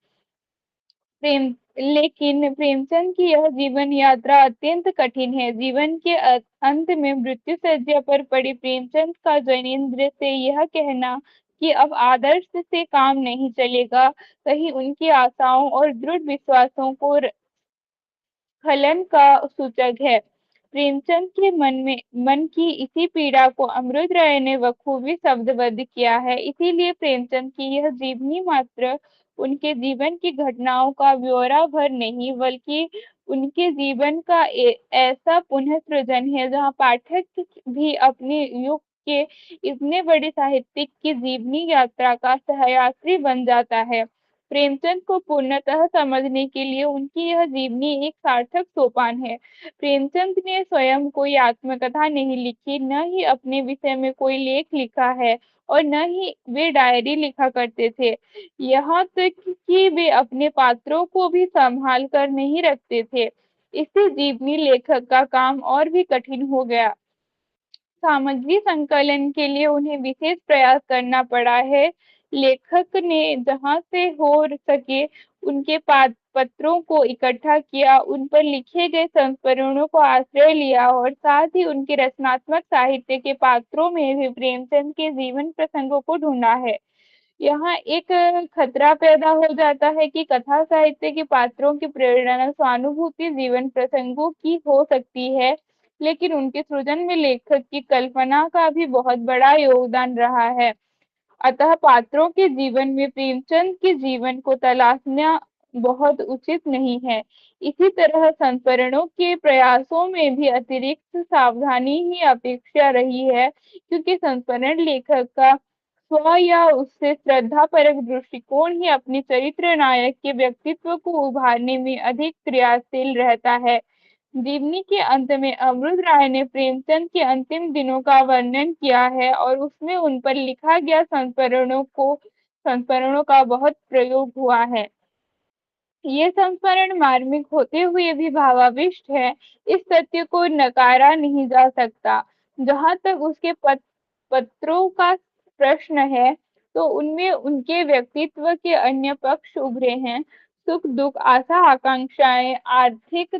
Speaker 2: लेकिन प्रेमचंद की यह जीवन यात्रा अत्यंत कठिन है। जीवन के अंत में मृत्यु शैया पर पड़ी प्रेमचंद का जैनेन्द्र से यह कहना कि अब आदर्श से काम नहीं चलेगा, कहीं उनकी आशाओं और दृढ़ विश्वासों को स्खलन का सूचक है। प्रेमचंद के मन की इसी पीड़ा को अमृत राय ने बखूबी शब्दबद्ध किया है। इसीलिए प्रेमचंद की यह जीवनी मात्र उनके जीवन की घटनाओं का ब्यौरा भर नहीं, बल्कि उनके जीवन का ऐसा पुनः सृजन है, जहाँ पाठक भी अपने युग के इतने बड़े साहित्यिक की जीवनी यात्रा का सहयात्री बन जाता है। प्रेमचंद को पूर्णतः समझने के लिए उनकी यह जीवनी एक सार्थक सोपान है। प्रेमचंद ने स्वयं कोई आत्मकथा नहीं लिखी, न ही अपने विषय में कोई लेख लिखा है, और न ही वे डायरी लिखा करते थे। यहाँ तक कि वे अपने पात्रों को भी संभाल कर नहीं रखते थे। इससे जीवनी लेखक का काम और भी कठिन हो गया। सामग्री संकलन के लिए उन्हें विशेष प्रयास करना पड़ा है। लेखक ने जहाँ से हो सके उनके पत्रों को इकट्ठा किया, उन पर लिखे गए संस्मरणों को आश्रय लिया, और साथ ही उनके रचनात्मक साहित्य के पात्रों में भी प्रेमचंद के जीवन प्रसंगों को ढूंढा है। यहाँ एक खतरा पैदा हो जाता है कि कथा साहित्य के पात्रों की प्रेरणा स्वानुभूति जीवन प्रसंगों की हो सकती है, लेकिन उनके सृजन में लेखक की कल्पना का भी बहुत बड़ा योगदान रहा है। अतः पात्रों के जीवन में प्रेमचंद के जीवन को तलाशना बहुत उचित नहीं है। इसी तरह संस्मरणों के प्रयासों में भी अतिरिक्त सावधानी ही अपेक्षा रही है, क्योंकि संस्मरण लेखक का स्व या उससे श्रद्धापरक दृष्टिकोण ही अपने चरित्र नायक के व्यक्तित्व को उभारने में अधिक क्रियाशील रहता है। जीवनी के अंत में अमृत राय ने प्रेमचंद के अंतिम दिनों का वर्णन किया है, और उसमें उन पर लिखा गया संस्मरणों का बहुत प्रयोग हुआ है। ये संस्मरण मार्मिक होते हुए भी भावाविष्ट है, इस तथ्य को नकारा नहीं जा सकता। जहाँ तक उसके पत्रों का प्रश्न है, तो उनमें उनके व्यक्तित्व के अन्य पक्ष उभरे हैं। सुख दुख, आशा आकांक्षाएं, आर्थिक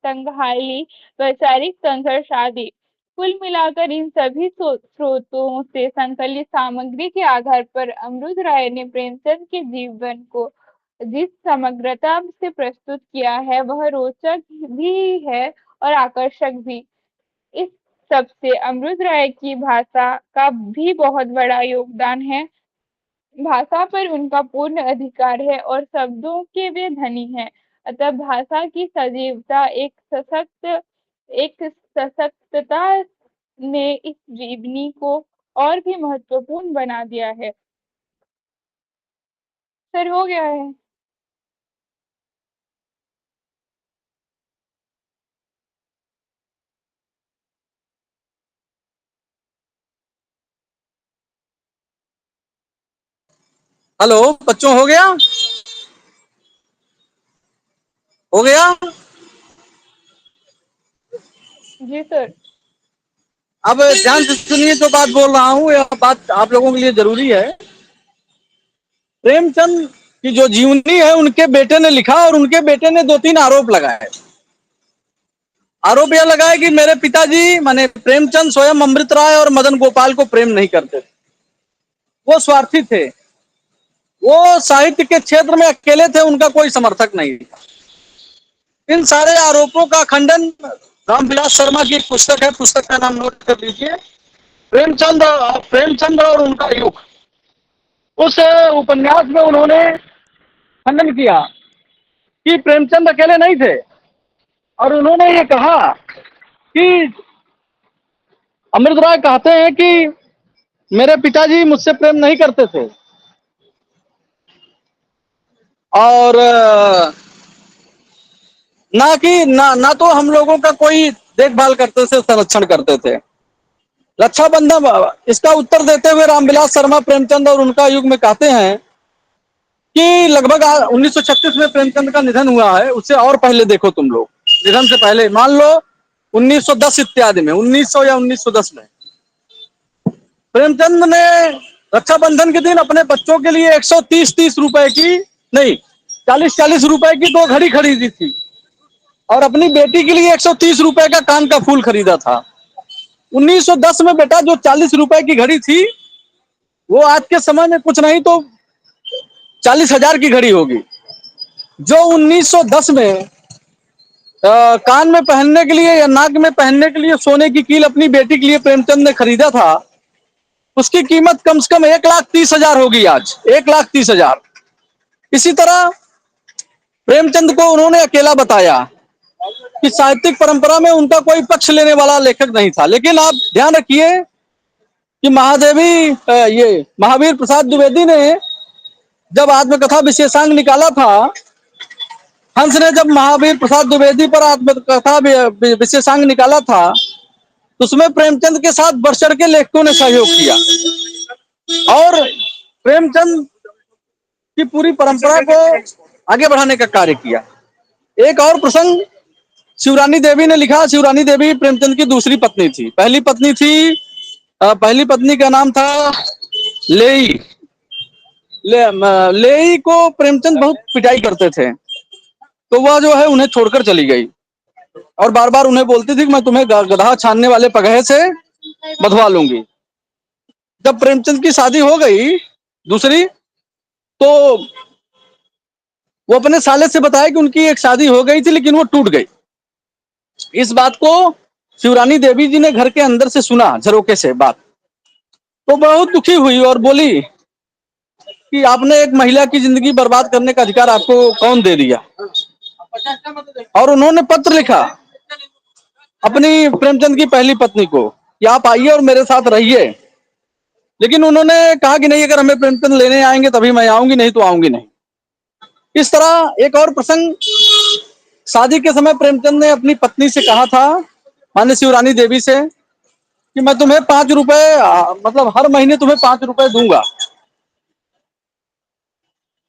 Speaker 2: तंगहाली, वैचारिक संघर्ष आदि। कुल मिलाकर इन सभी स्रोतों से संकलित सामग्री के आधार पर अमृत राय ने प्रेमचंद के जीवन को जिस समग्रता से प्रस्तुत किया है, वह रोचक भी है और आकर्षक भी। इस सबसे अमृत राय की भाषा का भी बहुत बड़ा योगदान है। भाषा पर उनका पूर्ण अधिकार है और शब्दों के वे धनी हैं। अतः भाषा की सजीवता एक सशक्तता ने इस जीवनी को और भी महत्वपूर्ण बना दिया है। सर हो गया है।
Speaker 1: हेलो बच्चों, हो गया? हो गया?
Speaker 2: जी सर।
Speaker 1: अब ध्यान से सुनिए, जो बात बोल रहा हूँ यह बात आप लोगों के लिए जरूरी है। प्रेमचंद की जो जीवनी है उनके बेटे ने लिखा और उनके बेटे ने 2-3 आरोप लगाए। आरोप यह लगाए कि मेरे पिताजी माने प्रेमचंद स्वयं अमृत राय और मदन गोपाल को प्रेम नहीं करते थे, वो स्वार्थी थे, वो साहित्य के क्षेत्र में अकेले थे, उनका कोई समर्थक नहीं था। इन सारे आरोपों का खंडन रामविलास शर्मा की एक पुस्तक है, पुस्तक का नाम नोट कर लीजिए, प्रेमचंद और उनका युग। उस उपन्यास में उन्होंने खंडन किया कि प्रेमचंद अकेले नहीं थे और उन्होंने ये कहा कि अमृत राय कहते हैं कि मेरे पिताजी मुझसे प्रेम नहीं करते थे और ना तो हम लोगों का कोई देखभाल करते थे, संरक्षण करते थे। रक्षाबंधन इसका उत्तर देते हुए रामविलास शर्मा प्रेमचंद और उनका युग में कहते हैं कि लगभग 1936 में प्रेमचंद का निधन हुआ है। उससे और पहले देखो तुम लोग, निधन से पहले मान लो 1910 इत्यादि में, 1900 या 1910 में प्रेमचंद ने रक्षाबंधन के दिन अपने बच्चों के लिए 130 रुपए की नहीं 40 रुपए की 2 घड़ी खरीदी थी और अपनी बेटी के लिए 130 रुपए का कान का फूल खरीदा था। 1910 में बेटा जो 40 रुपए की घड़ी थी वो आज के समय में कुछ नहीं तो 40,000 की घड़ी होगी। जो 1910 में कान में पहनने के लिए या नाक में पहनने के लिए सोने की कील अपनी बेटी के लिए प्रेमचंद ने खरीदा था, उसकी कीमत कम से कम 1,30,000 होगी आज, 1,30,000। इसी तरह प्रेमचंद को उन्होंने अकेला बताया कि साहित्यिक परंपरा में उनका कोई पक्ष लेने वाला लेखक नहीं था। लेकिन आप ध्यान रखिए कि ये महावीर प्रसाद द्विवेदी ने जब आत्मकथा विशेषांक निकाला था, हंस ने जब महावीर प्रसाद द्विवेदी पर आत्मकथा विशेषांक निकाला था तो उसमें प्रेमचंद के साथ बढ़ चढ़ के लेखकों ने सहयोग किया और प्रेमचंद की पूरी परंपरा को आगे बढ़ाने का कार्य किया। एक और प्रसंग, शिवरानी देवी ने लिखा। शिवरानी देवी प्रेमचंद की दूसरी पत्नी थी। पहली पत्नी का नाम था लेई। लेई को प्रेमचंद बहुत पिटाई करते थे, तो वह जो है उन्हें छोड़कर चली गई और बार बार उन्हें बोलती थी कि मैं तुम्हें गधा छानने वाले पगहे से बधवा लूंगी। जब प्रेमचंद की शादी हो गई दूसरी, तो वो अपने साले से बताया कि उनकी एक शादी हो गई थी लेकिन वो टूट गई। इस बात को शिवरानी देवी जी ने घर के अंदर से सुना, झरोके से बात, तो बहुत दुखी हुई और बोली कि आपने एक महिला की जिंदगी बर्बाद करने का अधिकार आपको कौन दे दिया। और उन्होंने पत्र लिखा अपनी प्रेमचंद की पहली पत्नी को कि आप आइए और मेरे साथ रहिए। लेकिन उन्होंने कहा कि नहीं, अगर हमें प्रेमचंद लेने आएंगे तभी मैं आऊंगी, नहीं तो आऊंगी नहीं। इस तरह एक और प्रसंग, शादी के समय प्रेमचंद ने अपनी पत्नी से कहा था, मान्य शिवरानी देवी से, कि मैं तुम्हें 5 रुपए मतलब हर महीने तुम्हें 5 रुपए दूंगा।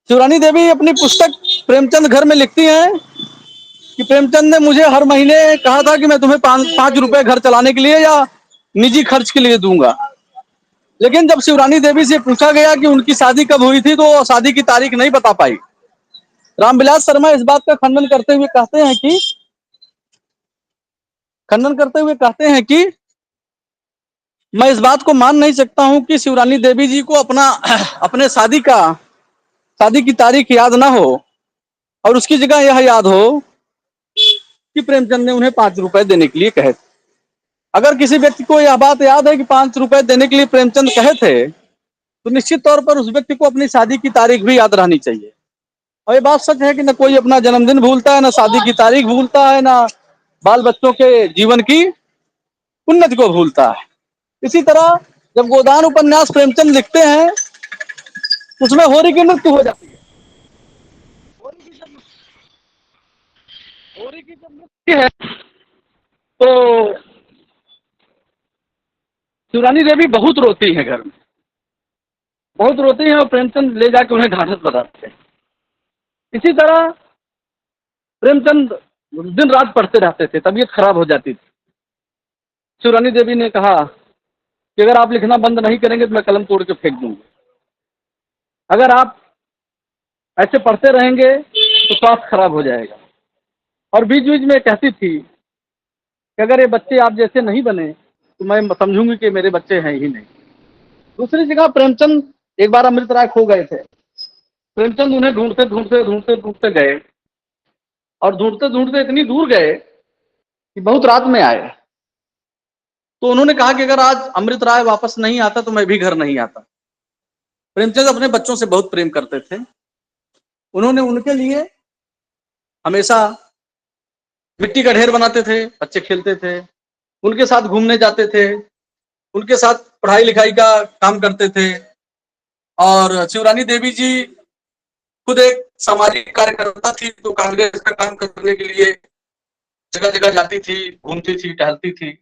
Speaker 1: शिवरानी देवी अपनी पुस्तक प्रेमचंद घर में लिखती हैं कि प्रेमचंद ने मुझे हर महीने कहा था कि मैं तुम्हें 5 रुपए घर चलाने के लिए या निजी खर्च के लिए दूंगा। लेकिन जब शिवरानी देवी से पूछा गया कि उनकी शादी कब हुई थी तो शादी की तारीख नहीं बता पाई। रामविलास शर्मा इस बात का खंडन करते हुए कहते हैं कि मैं इस बात को मान नहीं सकता हूं कि शिवरानी देवी जी को अपने शादी की तारीख याद ना हो और उसकी जगह यह याद हो कि प्रेमचंद ने उन्हें 5 रुपए देने के लिए कहे थे। अगर किसी व्यक्ति को यह बात याद है कि 5 रुपए देने के लिए प्रेमचंद कहे थे तो निश्चित तौर पर उस व्यक्ति को अपनी शादी की तारीख भी याद रहनी चाहिए। और ये बात सच है कि न कोई अपना जन्मदिन भूलता है, न शादी की तारीख भूलता है, न बाल बच्चों के जीवन की उन्नति को भूलता है। इसी तरह जब गोदान उपन्यास प्रेमचंद लिखते हैं, उसमें होरी की मृत्यु हो जाती है। होरी की जब मृत्यु है तो शिवरानी देवी बहुत रोती है, घर में बहुत रोती है, और प्रेमचंद ले जाके उन्हें ढांढस बताते हैं। इसी तरह प्रेमचंद दिन रात पढ़ते रहते थे, तबीयत खराब हो जाती थी। शिवरानी देवी ने कहा कि अगर आप लिखना बंद नहीं करेंगे तो मैं कलम तोड़ के फेंक दूंगी। अगर आप ऐसे पढ़ते रहेंगे तो स्वास्थ्य खराब हो जाएगा। और बीच बीच में कहती थी कि अगर ये बच्चे आप जैसे नहीं बने तो मैं समझूंगी कि मेरे बच्चे हैं ही नहीं। दूसरी जगह प्रेमचंद एक बार अमृतराय खो गए थे। प्रेमचंद उन्हें ढूंढते ढूंढते ढूंढते ढूंढते गए, और ढूंढते ढूंढते इतनी दूर गए कि बहुत रात में आए। तो उन्होंने कहा कि अगर आज अमृतराय वापस नहीं आता तो मैं भी घर नहीं आता। प्रेमचंद अपने बच्चों से बहुत प्रेम करते थे। उन्होंने उनके लिए हमेशा मिट्टी का ढेर बनाते थे, बच्चे खेलते थे, उनके साथ घूमने जाते थे, उनके साथ पढ़ाई लिखाई का काम करते थे। और शिवरानी देवी जी खुद एक सामाजिक कार्यकर्ता थी, तो कांग्रेस का काम करने के लिए जगह जगह जाती थी, घूमती थी, टहलती थी।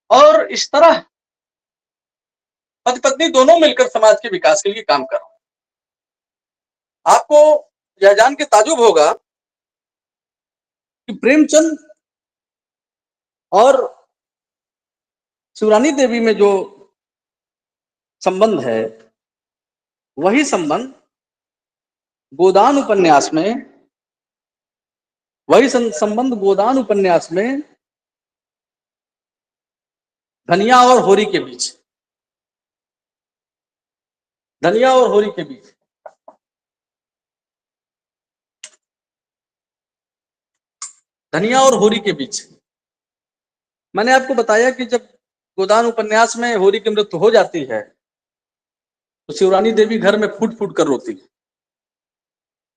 Speaker 1: और इस तरह पति पत्नी दोनों मिलकर समाज के विकास के लिए काम कर रहे हैं। आपको यह जान के ताजुब होगा कि प्रेमचंद और शिवरानी देवी में जो संबंध है, वही संबंध गोदान उपन्यास में, वही संबंध गोदान उपन्यास में धनिया और होरी के बीच, धनिया और होरी के बीच, धनिया और होरी के बीच। मैंने आपको बताया कि जब गोदान उपन्यास में होरी की मृत्यु हो जाती है तो शिवरानी देवी घर में फूट फूट कर रोती है,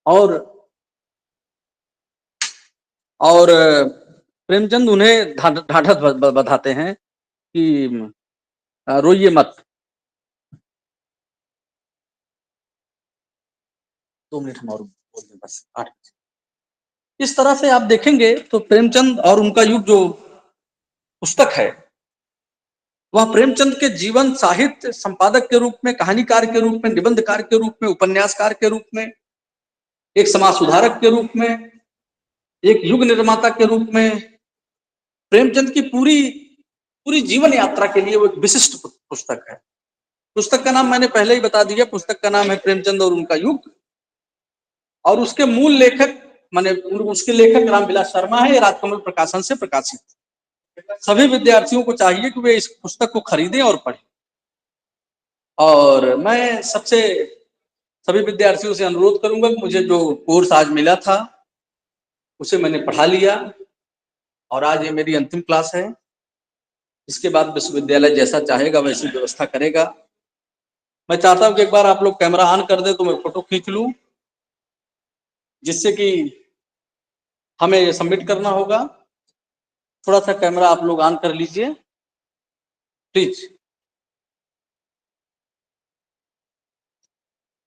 Speaker 1: और प्रेमचंद उन्हें ढाढ़स बधाते हैं कि रोइए मत। 2 मिनट हम और बोल दें बस, 8। इस तरह से आप देखेंगे तो प्रेमचंद और उनका युग जो पुस्तक है, वह प्रेमचंद के जीवन, साहित्य संपादक के रूप में, कहानीकार के रूप में, निबंधकार के रूप में, उपन्यासकार के रूप में, एक समाज सुधारक के रूप में, एक युग निर्माता के रूप में, प्रेमचंद की पूरी जीवन यात्रा के लिए वो एक विशिष्ट पुस्तक है। पुस्तक का नाम मैंने पहले ही बता दिया, पुस्तक का नाम है प्रेमचंद और उनका युग, और उसके मूल लेखक माने उसके लेखक रामविलास शर्मा है। राजकमल प्रकाशन से प्रकाशित। सभी विद्यार्थियों को चाहिए कि वे इस पुस्तक को खरीदें और पढ़ें। और मैं सभी विद्यार्थियों से अनुरोध करूंगा कि मुझे जो कोर्स आज मिला था उसे मैंने पढ़ा लिया, और आज ये मेरी अंतिम क्लास है। इसके बाद विश्वविद्यालय जैसा चाहेगा वैसी व्यवस्था करेगा। मैं चाहता हूं कि एक बार आप लोग कैमरा ऑन कर दे तो मैं फोटो खींच लूं, जिससे कि हमें ये सबमिट करना होगा। थोड़ा सा कैमरा आप लोग ऑन कर लीजिए प्लीज।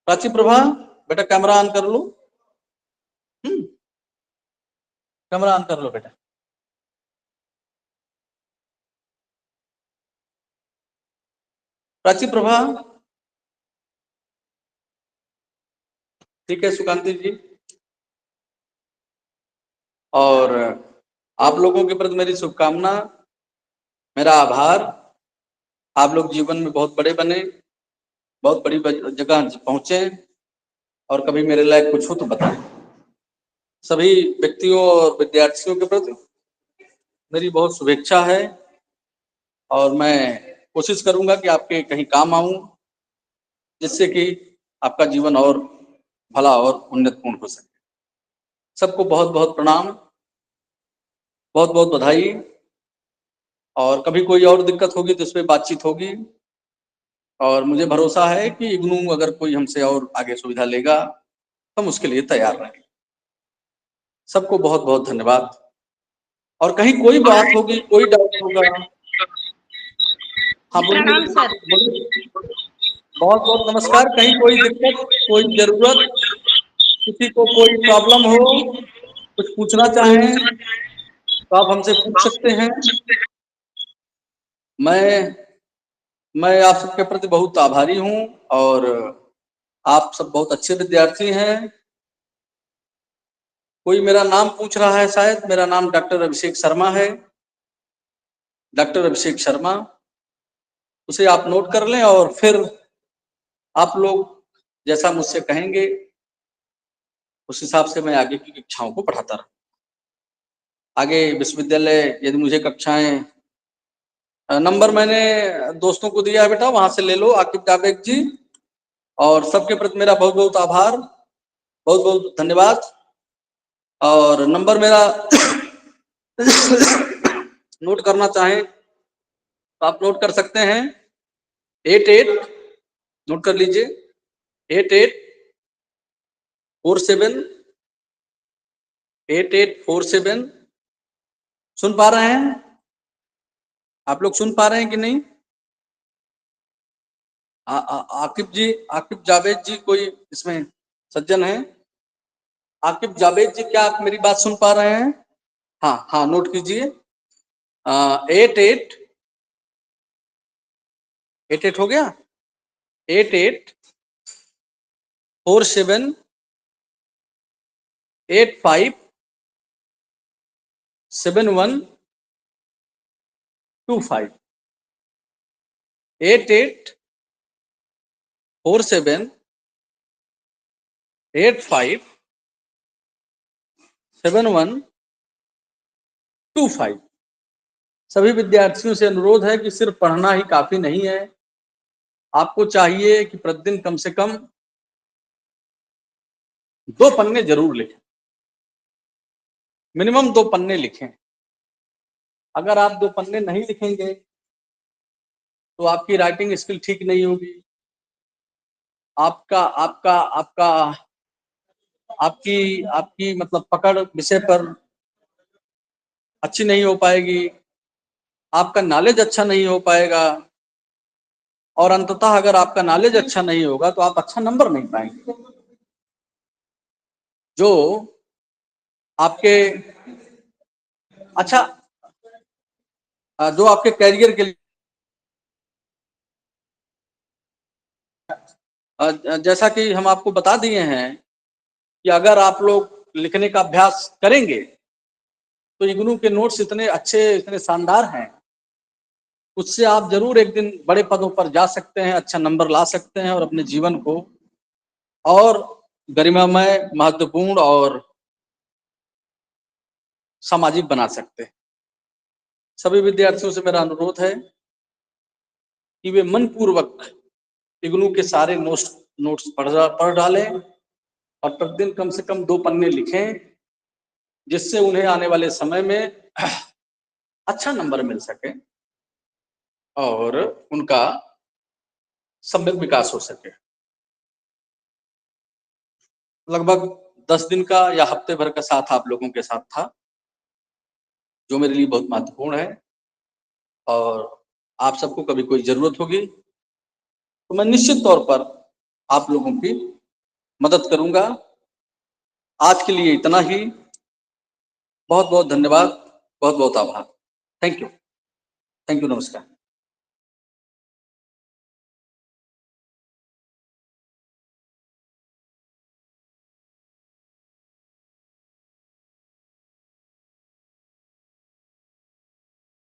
Speaker 1: प्राची प्रभा, बेटा कैमरा ऑन कर लो। कैमरा ऑन कर लो बेटा। प्राची प्रभा, ठीक है सुकांति जी। और आप लोगों के प्रति मेरी शुभकामना, मेरा आभार। आप लोग जीवन में बहुत बड़े बने, बहुत बड़ी जगह पहुंचे, और कभी मेरे लायक कुछ हो तो बताएं। सभी व्यक्तियों और विद्यार्थियों के प्रति मेरी बहुत शुभेच्छा है, और मैं कोशिश करूंगा कि आपके कहीं काम आऊं, जिससे कि आपका जीवन और भला और उन्नतपूर्ण हो सके। सबको बहुत बहुत प्रणाम, बहुत बहुत बधाई। और कभी कोई और दिक्कत होगी तो इस पर बातचीत होगी, और मुझे भरोसा है कि इग्नू अगर कोई हमसे और आगे सुविधा लेगा तो हम उसके लिए तैयार रहेंगे। सबको बहुत बहुत धन्यवाद। और कहीं कोई बात होगी, कोई डाउट होगा हाँ
Speaker 3: प्रणाम
Speaker 1: बोलिए।
Speaker 3: सर।
Speaker 1: बहुत बहुत नमस्कार। कहीं कोई दिक्कत, कोई जरूरत, किसी को कोई प्रॉब्लम हो, कुछ पूछना चाहें तो आप हमसे पूछ सकते हैं। मैं आप सबके प्रति बहुत आभारी हूं और आप सब बहुत अच्छे विद्यार्थी हैं। कोई मेरा नाम पूछ रहा है, शायद मेरा नाम डॉक्टर अभिषेक शर्मा है। डॉक्टर अभिषेक शर्मा, उसे आप नोट कर लें और फिर आप लोग जैसा मुझसे कहेंगे उस हिसाब से मैं आगे की कक्षाओं को पढ़ाता रहूं। आगे विश्वविद्यालय यदि मुझे कक्षाएं, नंबर मैंने दोस्तों को दिया है बेटा, वहां से ले लो, आकिब जावेद जी। और सबके प्रति मेरा बहुत बहुत आभार, बहुत बहुत धन्यवाद। और नंबर मेरा नोट करना चाहें तो आप नोट कर सकते हैं। 88, नोट कर लीजिए, 8847। सुन पा रहे हैं आप लोग? सुन पा रहे हैं कि नहीं? आकिब जी, आकिब जावेद जी, कोई इसमें सज्जन है? आकिब जावेद जी, क्या आप मेरी बात सुन पा रहे हैं? हाँ हाँ, नोट कीजिए। 88 हो गया। 8847857125। 8847857125। सभी विद्यार्थियों से अनुरोध है कि सिर्फ पढ़ना ही काफी नहीं है, आपको चाहिए कि प्रतिदिन कम से कम 2 पन्ने जरूर लिखें, मिनिमम 2 पन्ने लिखें। अगर आप 2 पन्ने नहीं लिखेंगे तो आपकी राइटिंग स्किल ठीक नहीं होगी, आपका आपका आपका आपकी आपकी मतलब पकड़ विषय पर अच्छी नहीं हो पाएगी, आपका नॉलेज अच्छा नहीं हो पाएगा, और अंततः अगर आपका नॉलेज अच्छा नहीं होगा तो आप अच्छा नंबर नहीं पाएंगे, जो आपके अच्छा जो आपके कैरियर के लिए, जैसा कि हम आपको बता दिए हैं कि अगर आप लोग लिखने का अभ्यास करेंगे तो इग्नू के नोट्स इतने अच्छे, इतने शानदार हैं, उससे आप जरूर एक दिन बड़े पदों पर जा सकते हैं, अच्छा नंबर ला सकते हैं और अपने जीवन को और गरिमामय, महत्वपूर्ण और सामाजिक बना सकते हैं। सभी विद्यार्थियों से मेरा अनुरोध है कि वे मनपूर्वक इग्नू के सारे नोट्स पढ़ डालें और प्रतिदिन कम से कम 2 पन्ने लिखें, जिससे उन्हें आने वाले समय में अच्छा नंबर मिल सके और उनका सम्यक विकास हो सके। लगभग 10 दिन का या हफ्ते भर का साथ आप लोगों के साथ था, जो मेरे लिए बहुत महत्वपूर्ण है। और आप सबको कभी कोई जरूरत होगी तो मैं निश्चित तौर पर आप लोगों की मदद करूंगा। आज के लिए इतना ही। बहुत बहुत धन्यवाद, बहुत बहुत आभार। थैंक यू, नमस्कार।